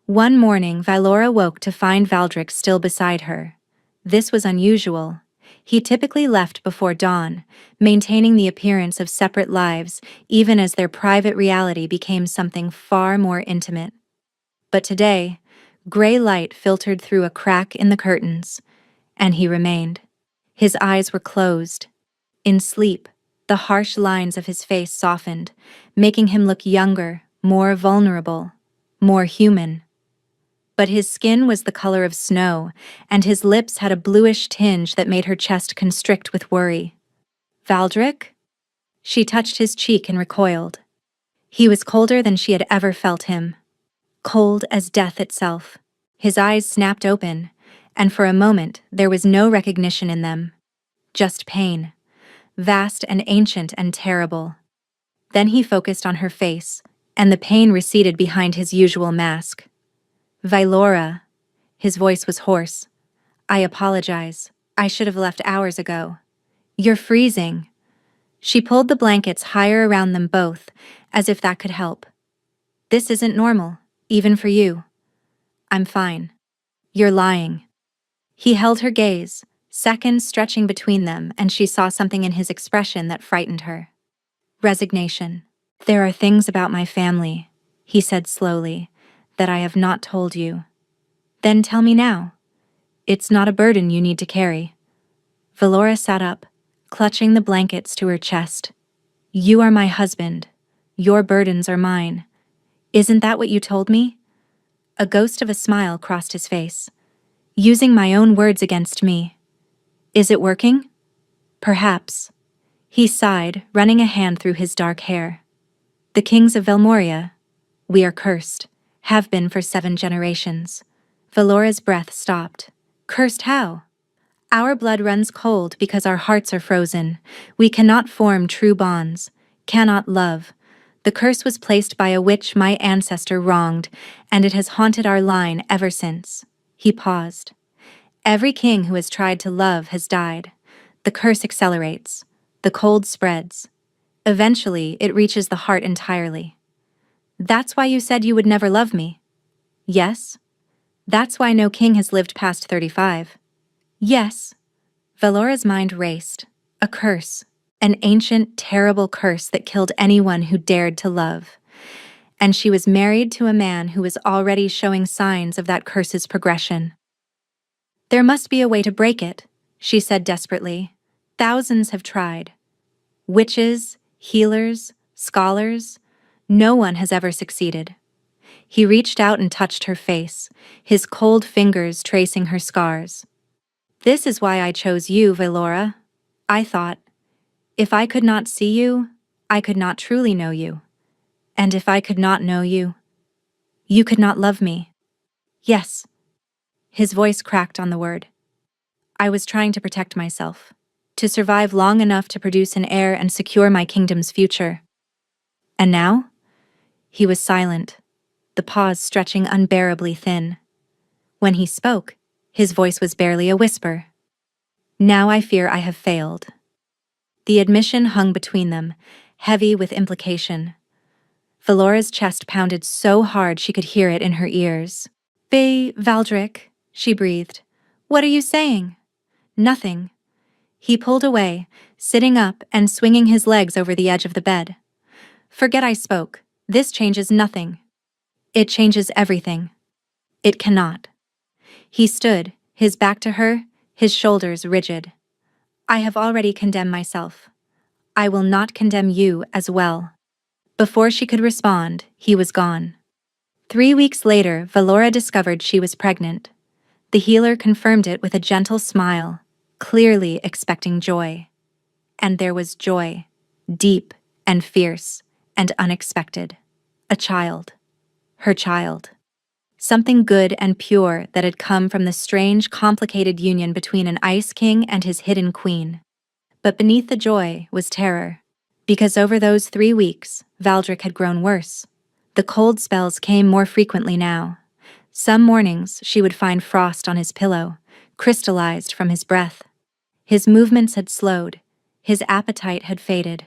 One morning, Vylora woke to find Valdric still beside her. This was unusual. He typically left before dawn, maintaining the appearance of separate lives, even as their private reality became something far more intimate. But today, gray light filtered through a crack in the curtains, and he remained. His eyes were closed. In sleep, the harsh lines of his face softened, making him look younger, more vulnerable, more human. But his skin was the color of snow, and his lips had a bluish tinge that made her chest constrict with worry. Valdric? She touched his cheek and recoiled. He was colder than she had ever felt him. Cold as death itself. His eyes snapped open, and for a moment there was no recognition in them. Just pain. Vast and ancient and terrible. Then he focused on her face, and the pain receded behind his usual mask. Vylora. His voice was hoarse. I apologize. I should have left hours ago. You're freezing. She pulled the blankets higher around them both, as if that could help. This isn't normal, even for you. I'm fine. You're lying. He held her gaze, seconds stretching between them, and she saw something in his expression that frightened her. Resignation. There are things about my family, he said slowly, that I have not told you. Then tell me now. It's not a burden you need to carry. Vylora sat up, clutching the blankets to her chest. You are my husband. Your burdens are mine. Isn't that what you told me? A ghost of a smile crossed his face. Using my own words against me. Is it working? Perhaps. He sighed, running a hand through his dark hair. The kings of Velmoria. We are cursed. Have been for 7 generations. Vylora's breath stopped. Cursed how? Our blood runs cold because our hearts are frozen. We cannot form true bonds, cannot love. The curse was placed by a witch my ancestor wronged, and it has haunted our line ever since. He paused. Every king who has tried to love has died. The curse accelerates. The cold spreads. Eventually, it reaches the heart entirely. That's why you said you would never love me. Yes? That's why no king has lived past 35. Yes. Vylora's mind raced. A curse. An ancient, terrible curse that killed anyone who dared to love. And she was married to a man who was already showing signs of that curse's progression. There must be a way to break it, she said desperately. Thousands have tried. Witches, healers, scholars. No one has ever succeeded. He reached out and touched her face, his cold fingers tracing her scars. This is why I chose you, Vylora. I thought, if I could not see you, I could not truly know you. And if I could not know you, you could not love me. Yes. His voice cracked on the word. I was trying to protect myself, to survive long enough to produce an heir and secure my kingdom's future. And now? He was silent, the pause stretching unbearably thin. When he spoke, his voice was barely a whisper. Now I fear I have failed. The admission hung between them, heavy with implication. Vylora's chest pounded so hard she could hear it in her ears. Valdric, she breathed. What are you saying? Nothing. He pulled away, sitting up and swinging his legs over the edge of the bed. Forget I spoke. This changes nothing. It changes everything. It cannot. He stood, his back to her, his shoulders rigid. I have already condemned myself. I will not condemn you as well. Before she could respond, he was gone. 3 weeks later, Vylora discovered she was pregnant. The healer confirmed it with a gentle smile, clearly expecting joy. And there was joy, deep and fierce and unexpected. A child. Her child. Something good and pure that had come from the strange, complicated union between an Ice King and his hidden queen. But beneath the joy was terror. Because over those 3 weeks, Valdric had grown worse. The cold spells came more frequently now. Some mornings she would find frost on his pillow, crystallized from his breath. His movements had slowed. His appetite had faded.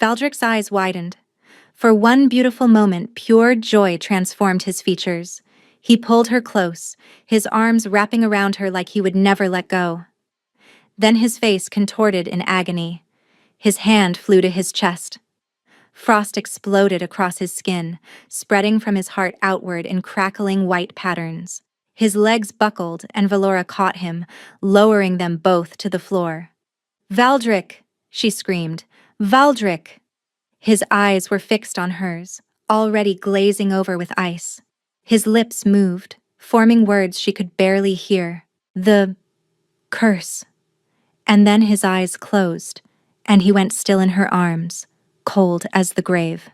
Valdrick's eyes widened. For one beautiful moment, pure joy transformed his features. He pulled her close, his arms wrapping around her like he would never let go. Then his face contorted in agony. His hand flew to his chest. Frost exploded across his skin, spreading from his heart outward in crackling white patterns. His legs buckled, and Valora caught him, lowering them both to the floor. "Valdrick!" she screamed. "Valdrick!" His eyes were fixed on hers, already glazing over with ice. His lips moved, forming words she could barely hear. The curse. And then his eyes closed, and he went still in her arms, cold as the grave.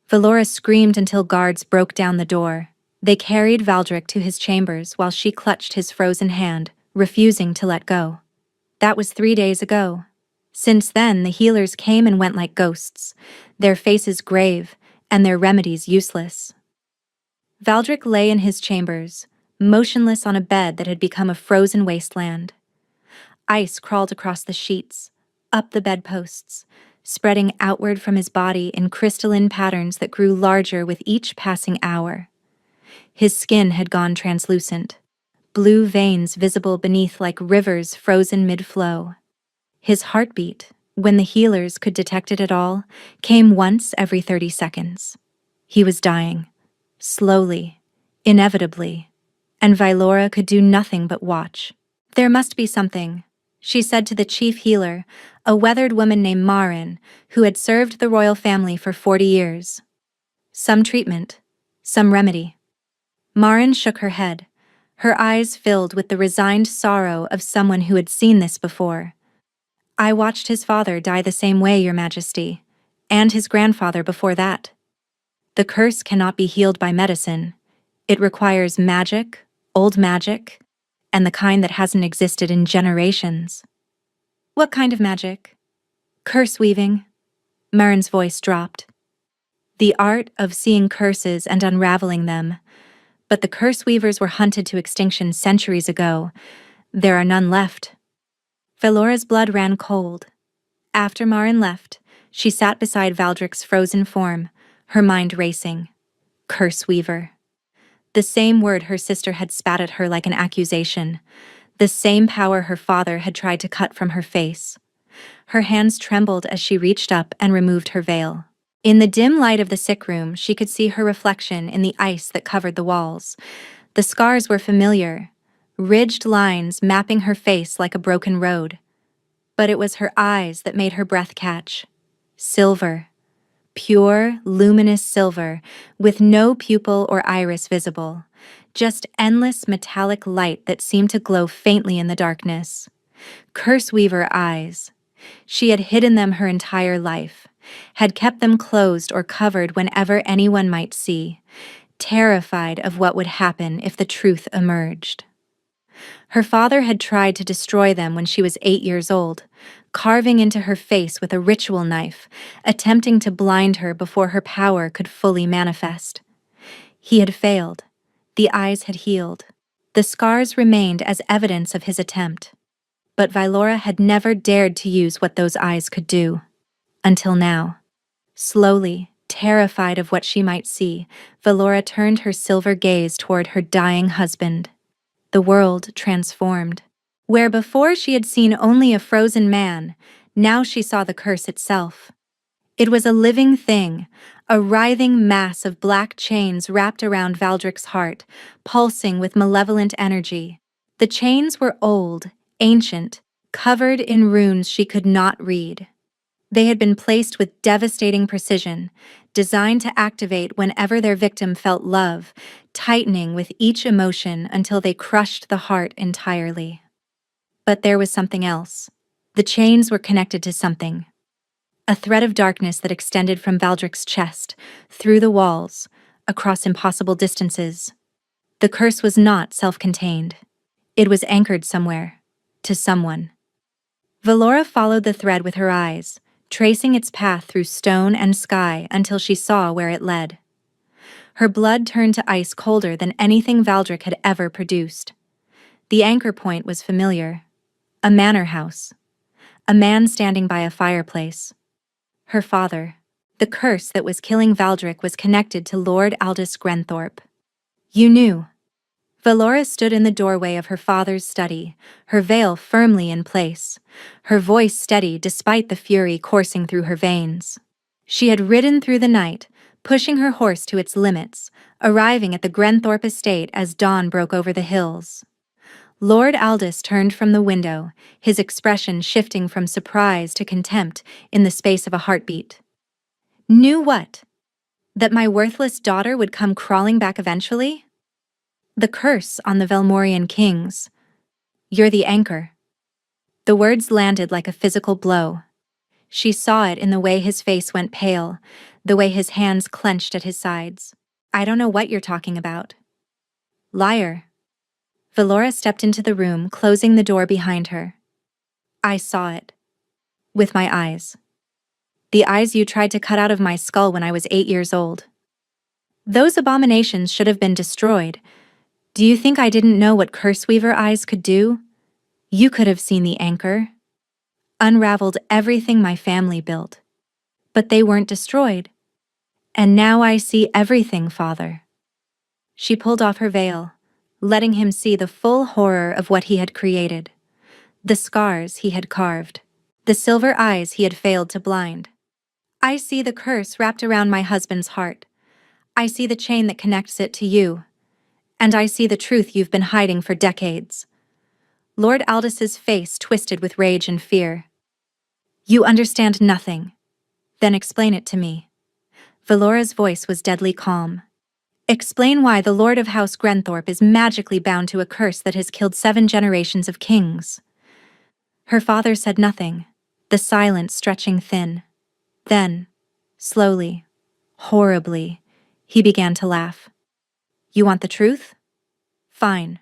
Valora screamed until guards broke down the door. They carried Valdrick to his chambers while she clutched his frozen hand, refusing to let go. That was 3 days ago. Since then, the healers came and went like ghosts, their faces grave and their remedies useless. Valdrick lay in his chambers, motionless on a bed that had become a frozen wasteland. Ice crawled across the sheets, up the bedposts, spreading outward from his body in crystalline patterns that grew larger with each passing hour. His skin had gone translucent, blue veins visible beneath like rivers frozen mid-flow. His heartbeat, when the healers could detect it at all, came once every 30 seconds. He was dying, slowly, inevitably, and Vylora could do nothing but watch. "There must be something," she said to the chief healer, a weathered woman named Marin, who had served the royal family for 40 years. "Some treatment, some remedy." Marin shook her head, her eyes filled with the resigned sorrow of someone who had seen this before. "I watched his father die the same way, Your Majesty, and his grandfather before that. The curse cannot be healed by medicine. It requires magic, old magic, and the kind that hasn't existed in generations." "What kind of magic?" "Curse weaving." Marin's voice dropped. "The art of seeing curses and unraveling them. But the curse weavers were hunted to extinction centuries ago. There are none left." Valora's blood ran cold. After Marin left, she sat beside Valdrick's frozen form, her mind racing. Curse weaver. The same word her sister had spat at her like an accusation. The same power her father had tried to cut from her face. Her hands trembled as she reached up and removed her veil. In the dim light of the sick room, she could see her reflection in the ice that covered the walls. The scars were familiar, ridged lines mapping her face like a broken road. But it was her eyes that made her breath catch. Silver. Pure, luminous silver, with no pupil or iris visible. Just endless metallic light that seemed to glow faintly in the darkness. Curseweaver eyes. She had hidden them her entire life, had kept them closed or covered whenever anyone might see, terrified of what would happen if the truth emerged. Her father had tried to destroy them when she was 8 years old, carving into her face with a ritual knife, attempting to blind her before her power could fully manifest. He had failed. The eyes had healed. The scars remained as evidence of his attempt. But Vylora had never dared to use what those eyes could do. Until now. Slowly, terrified of what she might see, Vylora turned her silver gaze toward her dying husband. The world transformed. Where before she had seen only a frozen man, now she saw the curse itself. It was a living thing, a writhing mass of black chains wrapped around Valdrick's heart, pulsing with malevolent energy. The chains were old, ancient, covered in runes she could not read. They had been placed with devastating precision, designed to activate whenever their victim felt love, tightening with each emotion until they crushed the heart entirely. But there was something else. The chains were connected to something. A thread of darkness that extended from Valdrick's chest, through the walls, across impossible distances. The curse was not self-contained. It was anchored somewhere, to someone. Vylora followed the thread with her eyes, tracing its path through stone and sky until she saw where it led. Her blood turned to ice colder than anything Valdrick had ever produced. The anchor point was familiar. A manor house. A man standing by a fireplace. Her father. The curse that was killing Valdric was connected to Lord Aldous Grenthorpe. You knew. Valora stood in the doorway of her father's study, her veil firmly in place, her voice steady despite the fury coursing through her veins. She had ridden through the night, pushing her horse to its limits, arriving at the Grenthorpe estate as dawn broke over the hills. Lord Aldous turned from the window, his expression shifting from surprise to contempt in the space of a heartbeat. Knew what? That my worthless daughter would come crawling back eventually? The curse on the Velmorian kings. You're the anchor. The words landed like a physical blow. She saw it in the way his face went pale, the way his hands clenched at his sides. I don't know what you're talking about. Liar. Valora stepped into the room, closing the door behind her. I saw it. With my eyes. The eyes you tried to cut out of my skull when I was 8 years old. Those abominations should have been destroyed. Do you think I didn't know what Curseweaver eyes could do? You could have seen the anchor. Unraveled everything my family built. But they weren't destroyed. And now I see everything, Father. She pulled off her veil, letting him see the full horror of what he had created. The scars he had carved. The silver eyes he had failed to blind. I see the curse wrapped around my husband's heart. I see the chain that connects it to you. And I see the truth you've been hiding for decades. Lord Aldis's face twisted with rage and fear. You understand nothing. Then explain it to me. Valora's voice was deadly calm. Explain why the Lord of House Grenthorpe is magically bound to a curse that has killed 7 generations of kings. Her father said nothing, the silence stretching thin. Then, slowly, horribly, he began to laugh. You want the truth? Fine.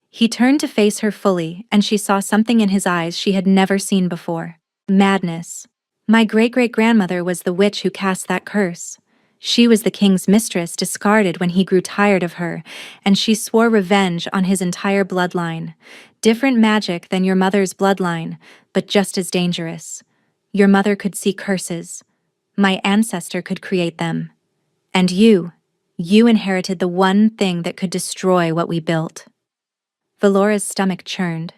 He turned to face her fully, and she saw something in his eyes she had never seen before. Madness. My great-great-grandmother was the witch who cast that curse. She was the king's mistress, discarded when he grew tired of her, and she swore revenge on his entire bloodline. Different magic than your mother's bloodline, but just as dangerous. Your mother could see curses. My ancestor could create them. And you inherited the one thing that could destroy what we built. Valora's stomach churned.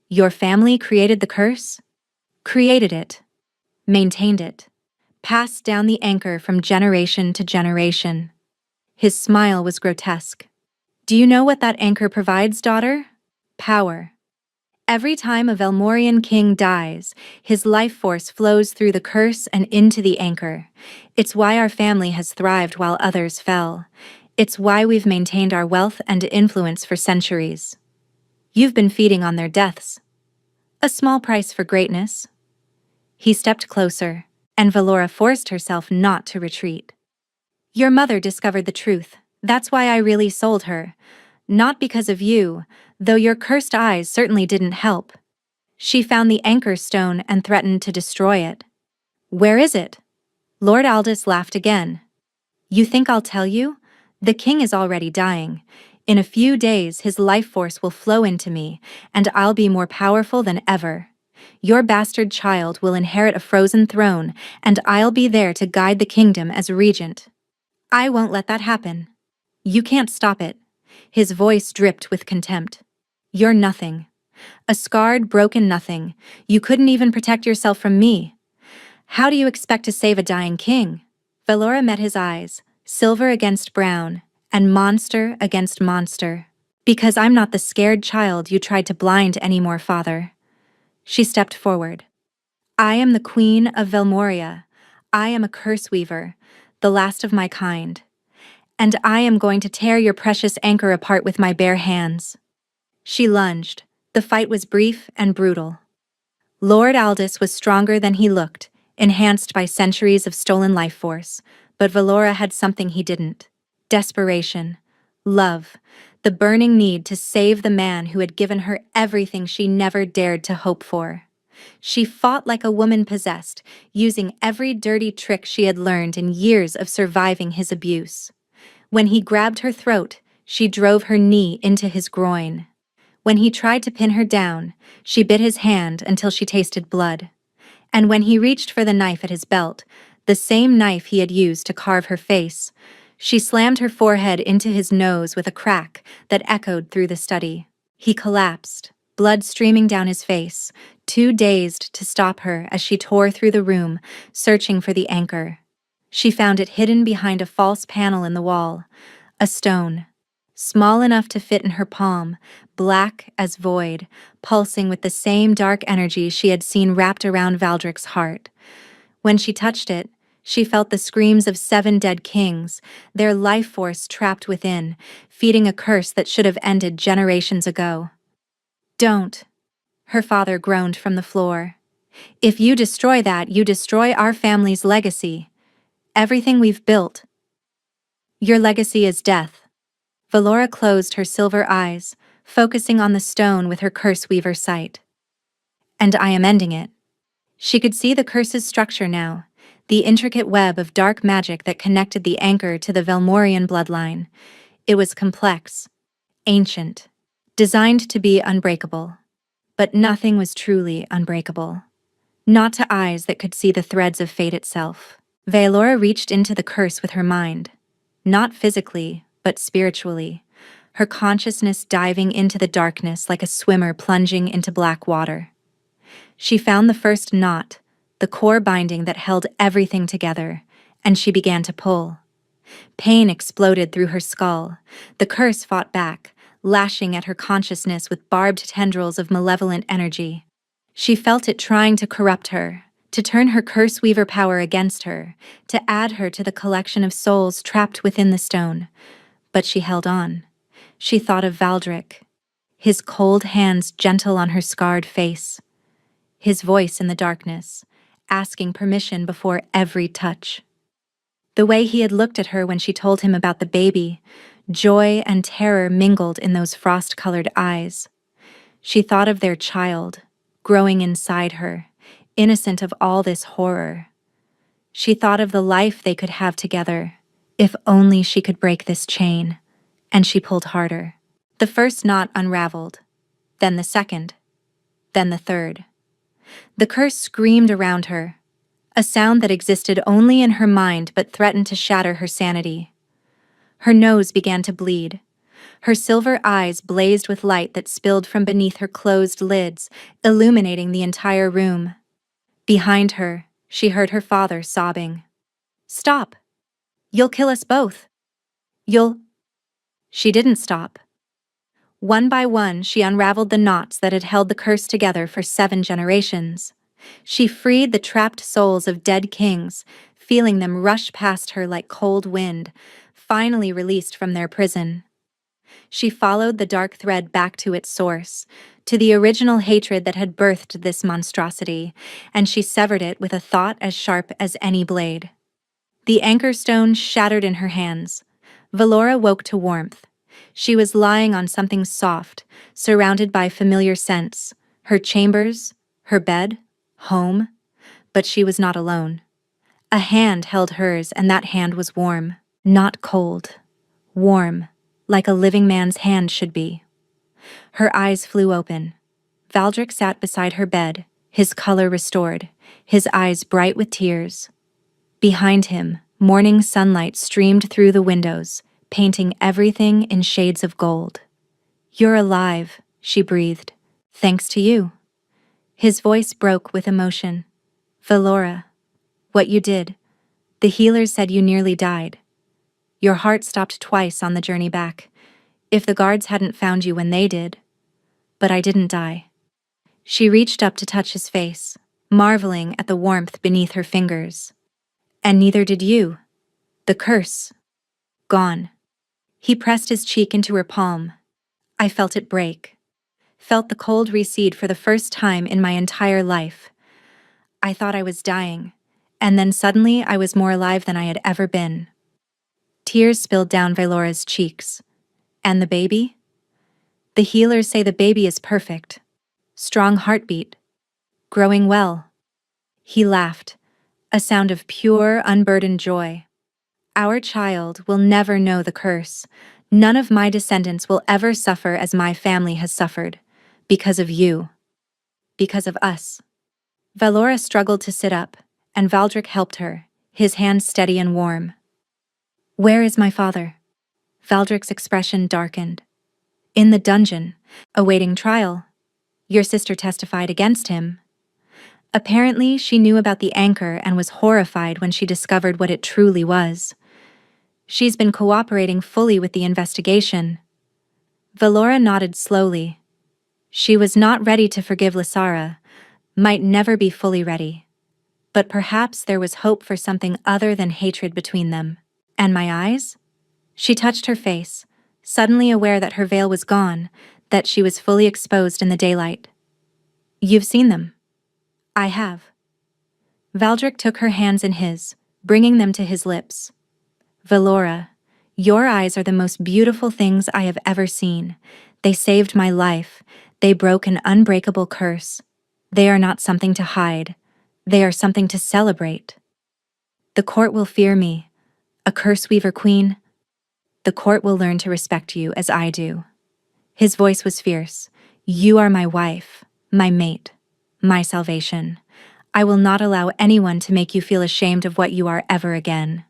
Your family created the curse? Created it. Maintained it. Passed down the anchor from generation to generation. His smile was grotesque. Do you know what that anchor provides, daughter? Power. Every time a Velmorian king dies, his life force flows through the curse and into the anchor. It's why our family has thrived while others fell. It's why we've maintained our wealth and influence for centuries. You've been feeding on their deaths. A small price for greatness. He stepped closer, and Valora forced herself not to retreat. Your mother discovered the truth. That's why I really sold her. Not because of you, though your cursed eyes certainly didn't help. She found the anchor stone and threatened to destroy it. Where is it? Lord Aldous laughed again. You think I'll tell you? The king is already dying. In a few days his life force will flow into me, and I'll be more powerful than ever. Your bastard child will inherit a frozen throne, and I'll be there to guide the kingdom as regent. I won't let that happen. You can't stop it. His voice dripped with contempt. You're nothing. A scarred, broken nothing. You couldn't even protect yourself from me. How do you expect to save a dying king? Valora met his eyes, silver against brown, and monster against monster. Because I'm not the scared child you tried to blind anymore, Father. She stepped forward. I am the Queen of Velmoria. I am a curse weaver, the last of my kind. And I am going to tear your precious anchor apart with my bare hands. She lunged. The fight was brief and brutal. Lord Aldous was stronger than he looked, enhanced by centuries of stolen life force, but Valora had something he didn't. Desperation. Love. The burning need to save the man who had given her everything she never dared to hope for. She fought like a woman possessed, using every dirty trick she had learned in years of surviving his abuse. When he grabbed her throat, she drove her knee into his groin. When he tried to pin her down, she bit his hand until she tasted blood. And when he reached for the knife at his belt, the same knife he had used to carve her face, she slammed her forehead into his nose with a crack that echoed through the study. He collapsed, blood streaming down his face, too dazed to stop her as she tore through the room, searching for the anchor. She found it hidden behind a false panel in the wall, a stone, small enough to fit in her palm, black as void, pulsing with the same dark energy she had seen wrapped around Valdrick's heart. When she touched it, she felt the screams of 7 dead kings, their life force trapped within, feeding a curse that should have ended generations ago. "Don't," her father groaned from the floor. "If you destroy that, you destroy our family's legacy. Everything we've built. Your legacy is death." Valora closed her silver eyes, focusing on the stone with her curse weaver sight. "And I am ending it." She could see the curse's structure now, the intricate web of dark magic that connected the anchor to the Velmorian bloodline. It was complex, ancient, designed to be unbreakable. But nothing was truly unbreakable. Not to eyes that could see the threads of fate itself. Valora reached into the curse with her mind. Not physically, but spiritually. Her consciousness diving into the darkness like a swimmer plunging into black water. She found the first knot, the core binding that held everything together, and she began to pull. Pain exploded through her skull. The curse fought back, lashing at her consciousness with barbed tendrils of malevolent energy. She felt it trying to corrupt her, to turn her curse weaver power against her, to add her to the collection of souls trapped within the stone. But she held on. She thought of Valdrick, his cold hands gentle on her scarred face, his voice in the darkness, asking permission before every touch. The way he had looked at her when she told him about the baby, joy and terror mingled in those frost-colored eyes. She thought of their child, growing inside her, innocent of all this horror. She thought of the life they could have together, if only she could break this chain, and she pulled harder. The first knot unraveled, then the second, then the third. The curse screamed around her, a sound that existed only in her mind but threatened to shatter her sanity. Her nose began to bleed. Her silver eyes blazed with light that spilled from beneath her closed lids, illuminating the entire room. Behind her, she heard her father sobbing. "Stop! You'll kill us both! You'll—" She didn't stop. One by one, she unraveled the knots that had held the curse together for 7 generations. She freed the trapped souls of dead kings, feeling them rush past her like cold wind, finally released from their prison. She followed the dark thread back to its source, to the original hatred that had birthed this monstrosity, and she severed it with a thought as sharp as any blade. The anchor stone shattered in her hands. Valora woke to warmth. She was lying on something soft, surrounded by familiar scents, her chambers, her bed, home, but she was not alone. A hand held hers, and that hand was warm, not cold. Warm, like a living man's hand should be. Her eyes flew open. Valdrick sat beside her bed, his color restored, his eyes bright with tears. Behind him, morning sunlight streamed through the windows, painting everything in shades of gold. "You're alive," she breathed. "Thanks to you." His voice broke with emotion. "Valora, what you did. The healers said you nearly died. Your heart stopped twice on the journey back. If the guards hadn't found you when they did. But I didn't die." She reached up to touch his face, marveling at the warmth beneath her fingers. "And neither did you. The curse. Gone." He pressed his cheek into her palm. I felt it break. Felt the cold recede for the first time in my entire life. I thought I was dying, and then suddenly I was more alive than I had ever been. Tears spilled down Valora's cheeks. "And the baby?" "The healers say the baby is perfect. Strong heartbeat. Growing well." He laughed, a sound of pure, unburdened joy. "Our child will never know the curse. None of my descendants will ever suffer as my family has suffered. Because of you. Because of us." Valora struggled to sit up, and Valdric helped her, his hands steady and warm. "Where is my father?" Valdric's expression darkened. "In the dungeon, awaiting trial. Your sister testified against him." Apparently, she knew about the anchor and was horrified when she discovered what it truly was. "She's been cooperating fully with the investigation." Valora nodded slowly. She was not ready to forgive Lysara, might never be fully ready. But perhaps there was hope for something other than hatred between them. "And my eyes?" She touched her face, suddenly aware that her veil was gone, that she was fully exposed in the daylight. "You've seen them." "I have." Valdric took her hands in his, bringing them to his lips. "Valora, your eyes are the most beautiful things I have ever seen. They saved my life. They broke an unbreakable curse. They are not something to hide. They are something to celebrate. The court will fear me, a curse weaver queen. The court will learn to respect you as I do." His voice was fierce. "You are my wife, my mate, my salvation. I will not allow anyone to make you feel ashamed of what you are ever again."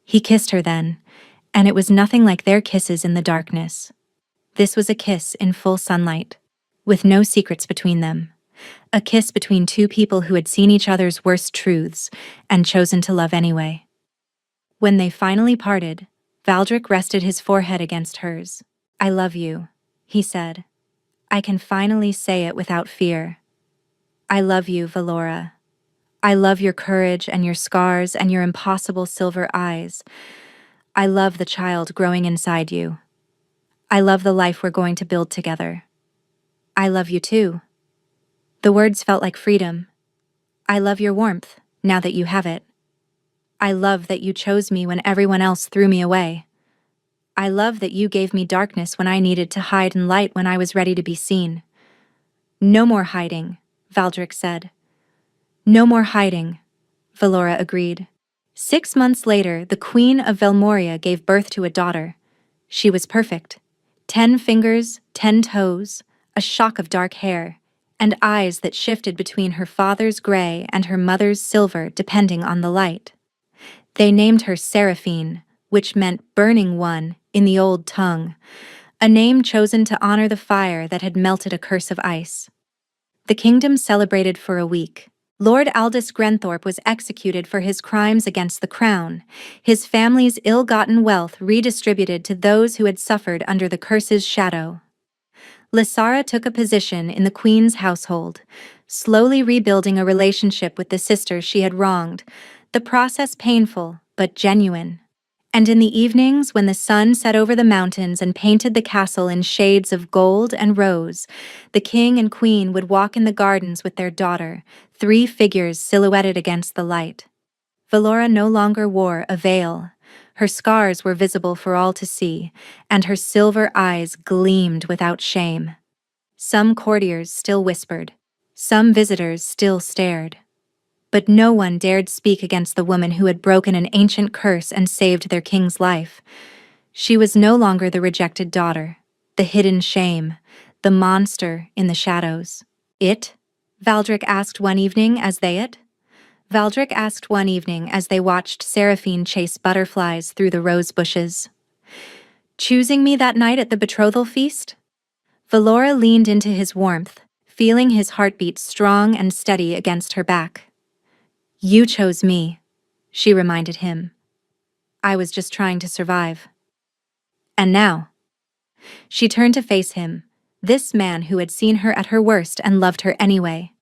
He kissed her then, and it was nothing like their kisses in the darkness. This was a kiss in full sunlight, with no secrets between them. A kiss between two people who had seen each other's worst truths and chosen to love anyway. When they finally parted, Valdric rested his forehead against hers. "I love you," he said. "I can finally say it without fear. I love you, Valora. I love your courage and your scars and your impossible silver eyes. I love the child growing inside you. I love the life we're going to build together. I love you too." The words felt like freedom. "I love your warmth, now that you have it. I love that you chose me when everyone else threw me away. I love that you gave me darkness when I needed to hide and light when I was ready to be seen." "No more hiding," Valdric said. "No more hiding," Valora agreed. 6 months later, the Queen of Velmoria gave birth to a daughter. She was perfect. 10 fingers, 10 toes, a shock of dark hair, and eyes that shifted between her father's gray and her mother's silver depending on the light. They named her Seraphine, which meant burning one in the old tongue, a name chosen to honor the fire that had melted a curse of ice. The kingdom celebrated for a week. Lord Aldous Grenthorpe was executed for his crimes against the crown, his family's ill-gotten wealth redistributed to those who had suffered under the curse's shadow. Lysara took a position in the queen's household, slowly rebuilding a relationship with the sister she had wronged, the process painful but genuine. And in the evenings, when the sun set over the mountains and painted the castle in shades of gold and rose, the king and queen would walk in the gardens with their daughter, 3 figures silhouetted against the light. Valora no longer wore a veil. Her scars were visible for all to see, and her silver eyes gleamed without shame. Some courtiers still whispered. Some visitors still stared. But no one dared speak against the woman who had broken an ancient curse and saved their king's life. She was no longer the rejected daughter, the hidden shame, the monster in the shadows. "It?" Valdric asked one evening as they watched Seraphine chase butterflies through the rose bushes. "Choosing me that night at the betrothal feast?" Valora leaned into his warmth, feeling his heartbeat strong and steady against her back. "You chose me," she reminded him. "I was just trying to survive." "And now?" She turned to face him, this man who had seen her at her worst and loved her anyway.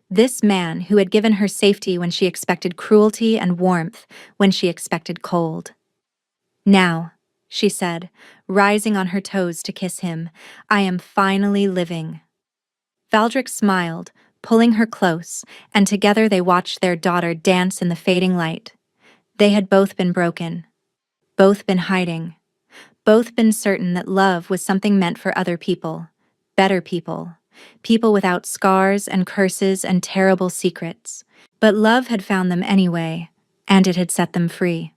This man who had given her safety when she expected cruelty and warmth when she expected cold. "Now," she said, rising on her toes to kiss him, "I am finally living." Valdric smiled, pulling her close, and together they watched their daughter dance in the fading light. They had both been broken, both been hiding, both been certain that love was something meant for other people, better people, people without scars and curses and terrible secrets. But love had found them anyway, and it had set them free.